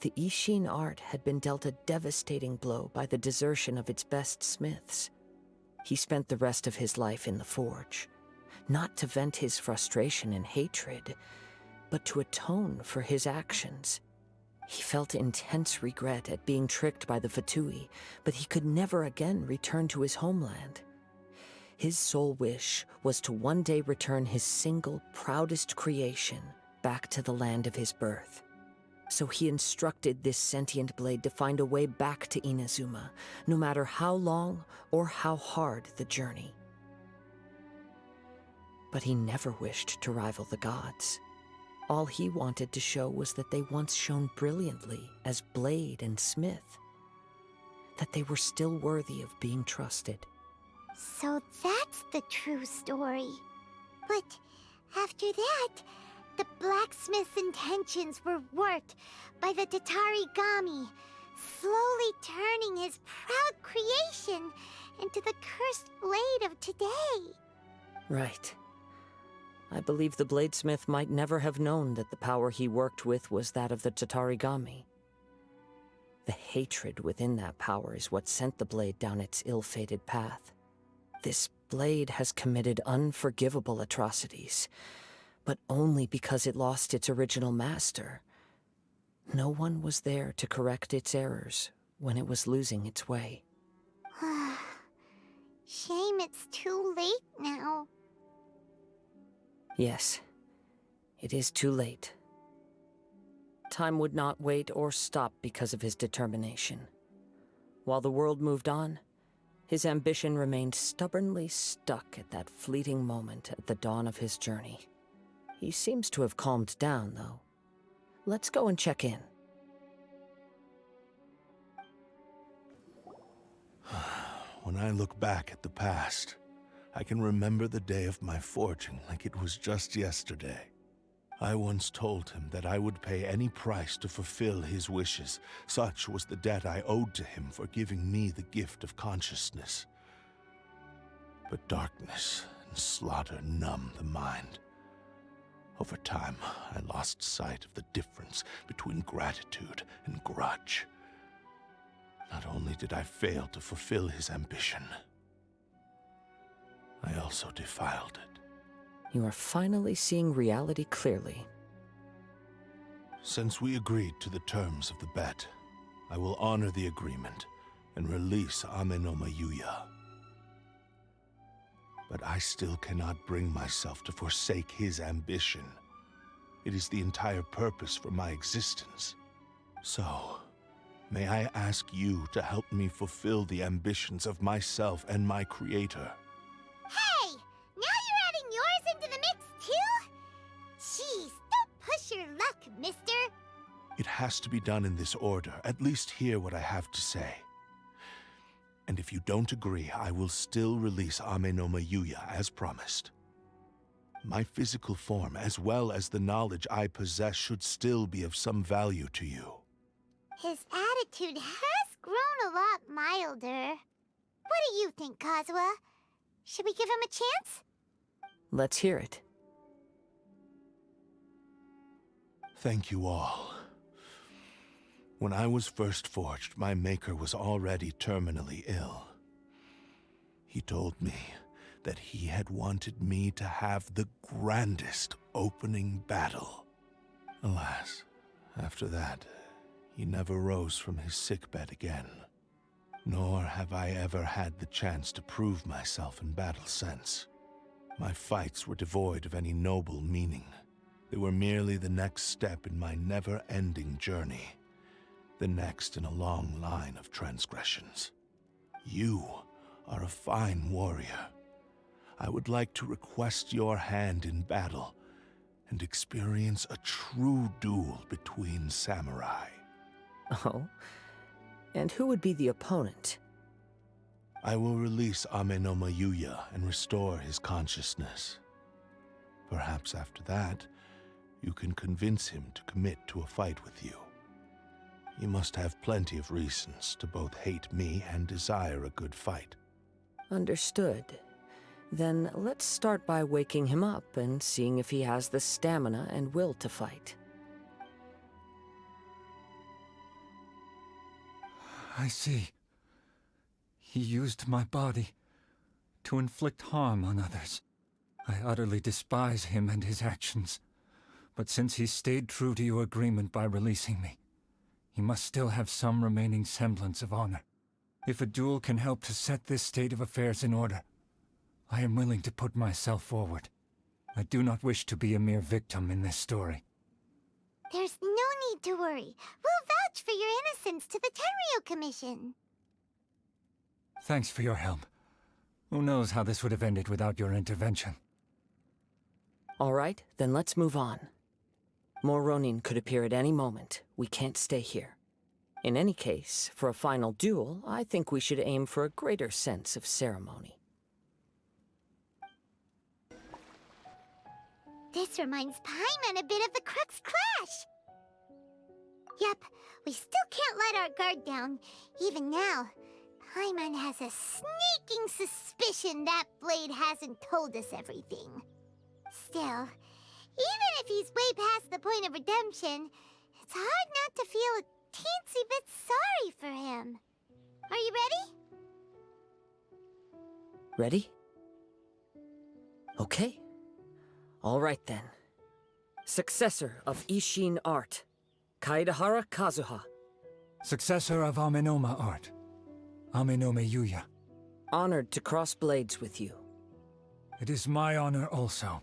The Ishin art had been dealt a devastating blow by the desertion of its best smiths. He spent the rest of his life in the forge, not to vent his frustration and hatred, but to atone for his actions. He felt intense regret at being tricked by the Fatui, but he could never again return to his homeland. His sole wish was to one day return his single, proudest creation back to the land of his birth. So he instructed this sentient blade to find a way back to Inazuma, no matter how long or how hard the journey. But he never wished to rival the gods. All he wanted to show was that they once shone brilliantly as blade and smith, that they were still worthy of being trusted. So that's the true story. But After that, the blacksmith's intentions were worked by the Tatarigami, slowly turning his proud creation into the cursed blade of today. Right. I believe the bladesmith might never have known that the power he worked with was that of the Tatarigami. The hatred within that power is what sent the blade down its ill-fated path. This blade has committed unforgivable atrocities, but only because it lost its original master. No one was there to correct its errors when it was losing its way. Shame it's too late now. Yes, it is too late. Time would not wait or stop because of his determination. While the world moved on, his ambition remained stubbornly stuck at that fleeting moment at the dawn of his journey. He seems to have calmed down, though. Let's go and check in. When I look back at the past, I can remember the day of my forging like it was just yesterday. I once told him that I would pay any price to fulfill his wishes. Such was the debt I owed to him for giving me the gift of consciousness. But darkness and slaughter numb the mind. Over time, I lost sight of the difference between gratitude and grudge. Not only did I fail to fulfill his ambition, I also defiled it. You are finally seeing reality clearly. Since we agreed to the terms of the bet, I will honor the agreement and release Ame no Mayuya. But I still cannot bring myself to forsake his ambition. It is the entire purpose for my existence. So, may I ask you to help me fulfill the ambitions of myself and my creator? Hey! Now you're adding yours into the mix, too? Jeez, don't push your luck, mister. It has to be done in this order. At least hear what I have to say. And if you don't agree, I will still release Ame no Mayuya as promised. My physical form, as well as the knowledge I possess, should still be of some value to you. His attitude has grown a lot milder. What do you think, Kazuha? Should we give him a chance? Let's hear it. Thank you all. When I was first forged, my maker was already terminally ill. He told me that he had wanted me to have the grandest opening battle. Alas, after that, he never rose from his sickbed again. Nor have I ever had the chance to prove myself in battle since. My fights were devoid of any noble meaning. They were merely the next step in my never-ending journey. The next in a long line of transgressions. You are a fine warrior. I would like to request your hand in battle and experience a true duel between samurai. Oh? And who would be the opponent? I will release Ame no Mayuya and restore his consciousness. Perhaps after that, you can convince him to commit to a fight with you. He must have plenty of reasons to both hate me and desire a good fight. Understood. Then let's start by waking him up and seeing if he has the stamina and will to fight. I see. He used my body to inflict harm on others. I utterly despise him and his actions. But since he stayed true to your agreement by releasing me, he must still have some remaining semblance of honor. If a duel can help to set this state of affairs in order, I am willing to put myself forward. I do not wish to be a mere victim in this story. There's no need to worry. We'll vouch for your innocence to the Tenryo Commission. Thanks for your help. Who knows how this would have ended without your intervention. All right, then let's move on. More Ronin could appear at any moment. We can't stay here. In any case, for a final duel, I think we should aim for a greater sense of ceremony. This reminds Paimon a bit of the Crux Crash. Yep, we still can't let our guard down. Even now, Paimon has a sneaking suspicion that Blade hasn't told us everything. Still, even if he's way past the point of redemption, it's hard not to feel a teensy bit sorry for him. Are you ready? Ready? Okay. All right then. Successor of Ishin art, Kaedehara Kazuha. Successor of Amenoma art, Amenome Yuya. Honored to cross blades with you. It is my honor also.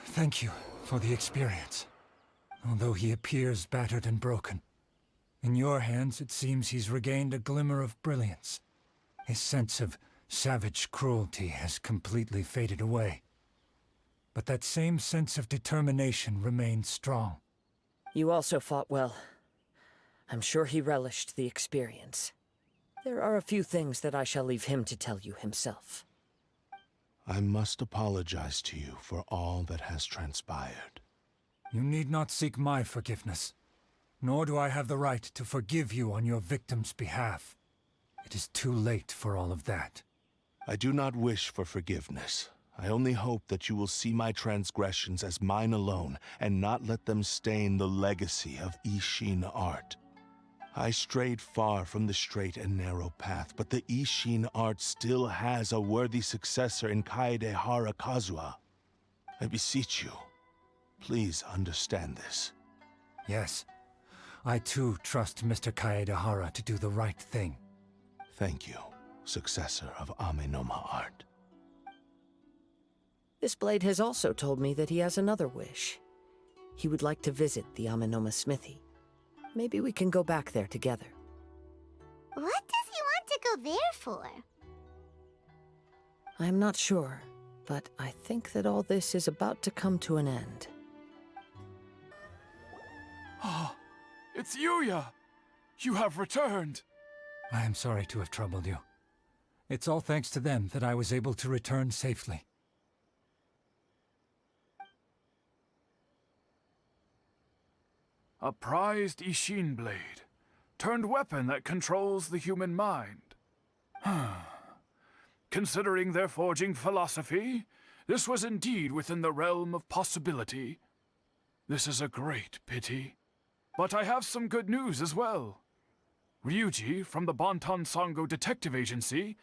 Thank you for the experience. Although he appears battered and broken, in your hands it seems he's regained a glimmer of brilliance. His sense of savage cruelty has completely faded away. But that same sense of determination remains strong. You also fought well. I'm sure he relished the experience. There are a few things that I shall leave him to tell you himself. I must apologize to you for all that has transpired. You need not seek my forgiveness, nor do I have the right to forgive you on your victim's behalf. It is too late for all of that. I do not wish for forgiveness. I only hope that you will see my transgressions as mine alone, and not let them stain the legacy of Ishin art. I strayed far from the straight and narrow path, but the Ishin art still has a worthy successor in Kaedehara Kazuha. I beseech you, please understand this. Yes, I too trust Mr. Kaedehara to do the right thing. Thank you, successor of Amenoma art. This blade has also told me that he has another wish. He would like to visit the Amenoma smithy. Maybe we can go back there together. What does he want to go there for? I'm not sure, but I think that all this is about to come to an end. Ah, it's Yuya! You have returned! I am sorry to have troubled you. It's all thanks to them that I was able to return safely. A prized Ishin blade, turned weapon that controls the human mind. Considering their forging philosophy, this was indeed within the realm of possibility. This is a great pity. But I have some good news as well. Ryuji, from the Bonton Sango Detective Agency,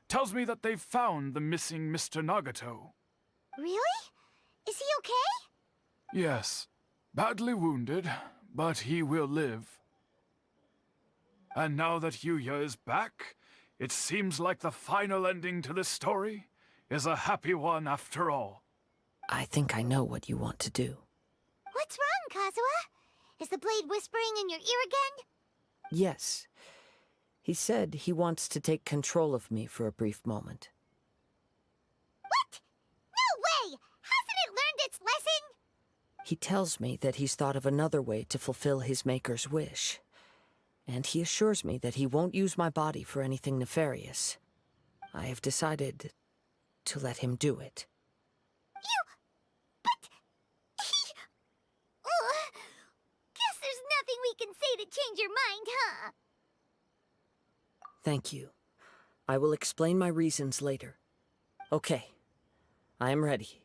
tells me that they've found the missing Mr. Nagato. Really? Is he okay? Yes, badly wounded, but he will live. And now that Yuya is back, it seems like the final ending to this story is a happy one after all. I think I know what you want to do. What's wrong, Kazuha? Is the blade whispering in your ear again? Yes. He said he wants to take control of me for a brief moment. What? No way! Hasn't it learned its lesson? He tells me that he's thought of another way to fulfill his maker's wish. And he assures me that he won't use my body for anything nefarious. I have decided to let him do it. But... Guess there's nothing we can say to change your mind, huh? Thank you. I will explain my reasons later. Okay. I am ready.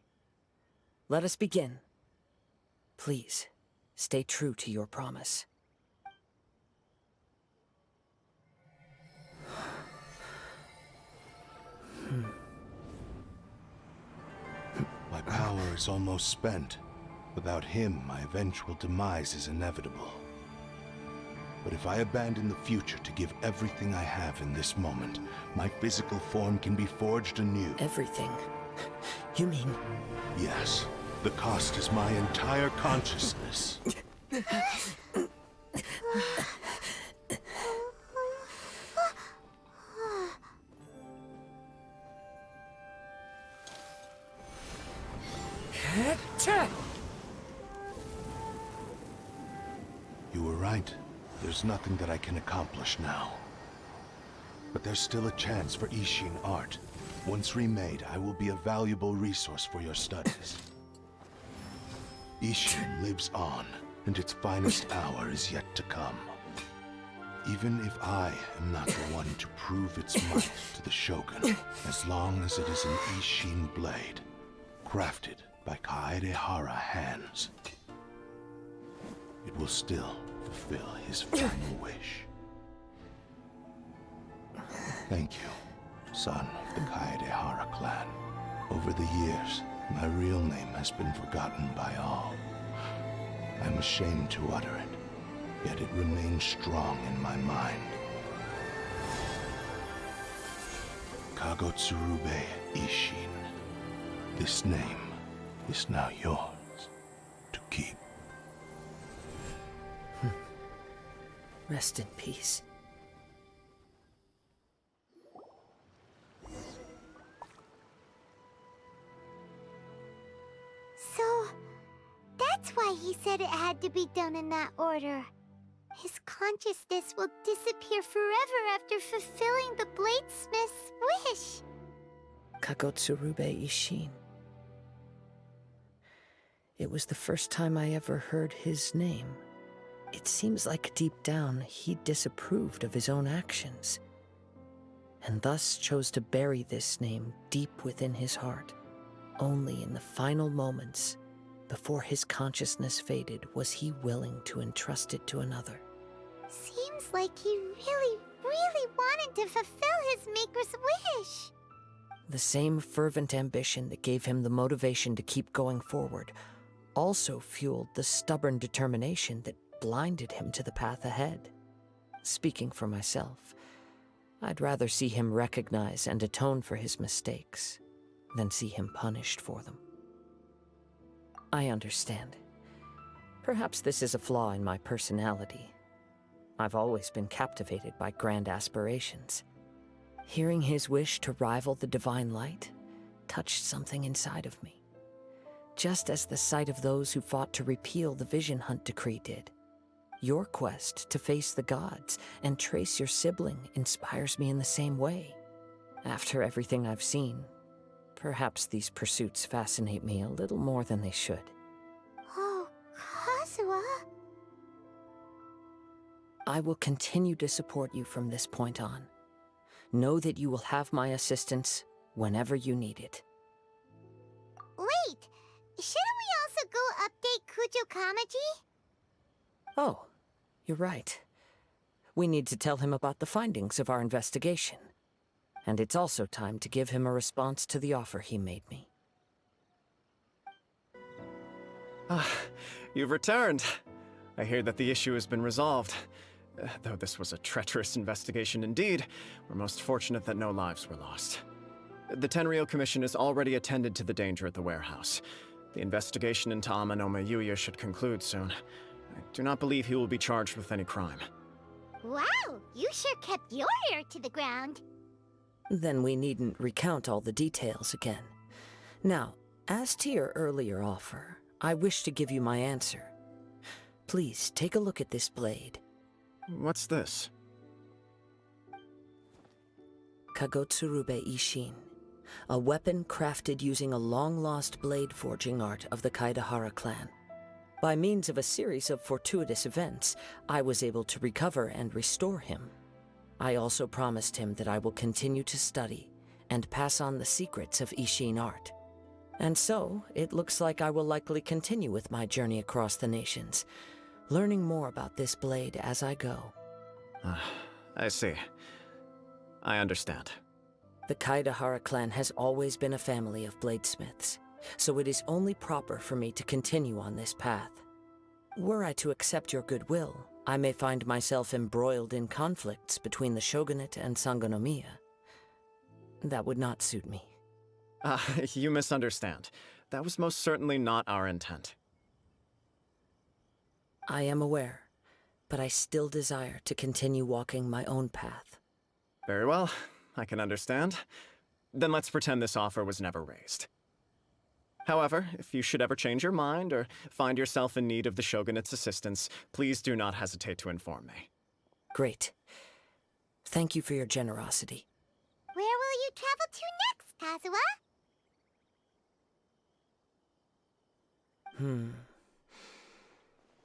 Let us begin. Please, stay true to your promise. My power is almost spent. Without him, my eventual demise is inevitable. But if I abandon the future to give everything I have in this moment, my physical form can be forged anew. Everything? You mean... Yes. The cost is my entire consciousness. You were right. There's nothing that I can accomplish now. But there's still a chance for Ishin art. Once remade, I will be a valuable resource for your studies. Ishin lives on, and its finest hour is yet to come. Even if I am not the one to prove its might to the Shogun, as long as it is an Ishin blade, crafted by Kaedehara hands, it will still fulfill his final wish. Thank you, son of the Kaedehara clan. Over the years, my real name has been forgotten by all. I'm ashamed to utter it, yet it remains strong in my mind. Kagotsurube Ishin. This name is now yours to keep. Rest in peace. So, that's why he said it had to be done in that order. His consciousness will disappear forever after fulfilling the bladesmith's wish. Kagotsurube Ishin. It was the first time I ever heard his name. It seems like deep down he disapproved of his own actions, and thus chose to bury this name deep within his heart. Only in the final moments, before his consciousness faded, was he willing to entrust it to another. Seems like he really, really wanted to fulfill his maker's wish. The same fervent ambition that gave him the motivation to keep going forward also fueled the stubborn determination that blinded him to the path ahead. Speaking for myself, I'd rather see him recognize and atone for his mistakes than see him punished for them. I understand. Perhaps this is a flaw in my personality. I've always been captivated by grand aspirations. Hearing his wish to rival the divine light touched something inside of me, just as the sight of those who fought to repeal the Vision Hunt decree did. Your quest to face the gods and trace your sibling inspires me in the same way. After everything I've seen, perhaps these pursuits fascinate me a little more than they should. Oh, Kazuha. I will continue to support you from this point on. Know that you will have my assistance whenever you need it. Wait, shouldn't we also go update Kujo Kamaji? Oh, you're right. We need to tell him about the findings of our investigation. And it's also time to give him a response to the offer he made me. Ah, you've returned. I hear that the issue has been resolved. Though this was a treacherous investigation indeed, we're most fortunate that no lives were lost. The Tenryou Commission has already attended to the danger at the warehouse. The investigation into Amanome Yuya should conclude soon. I do not believe he will be charged with any crime. Wow, you sure kept your ear to the ground. Then we needn't recount all the details again. Now, as to your earlier offer, I wish to give you my answer. Please take a look at this blade. What's this? Kagotsurube Ishin, a weapon crafted using a long-lost blade forging art of the Kaedehara clan. By means of a series of fortuitous events, I was able to recover and restore him. I also promised him that I will continue to study and pass on the secrets of Ishin art. And so, it looks like I will likely continue with my journey across the nations, learning more about this blade as I go. I see. I understand. The Kaedehara clan has always been a family of bladesmiths, so it is only proper for me to continue on this path. Were I to accept your goodwill, I may find myself embroiled in conflicts between the shogunate and Sangonomiya. That would not suit me. You misunderstand. That was most certainly not our intent. I am aware, but I still desire to continue walking my own path. Very well, I can understand. Then let's pretend this offer was never raised. However, if you should ever change your mind or find yourself in need of the Shogunate's assistance, please do not hesitate to inform me. Great. Thank you for your generosity. Where will you travel to next, Kazuha?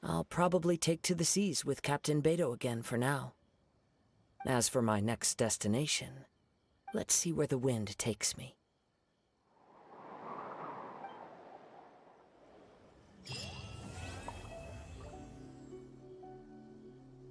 I'll probably take to the seas with Captain Beto again for now. As for my next destination, let's see where the wind takes me.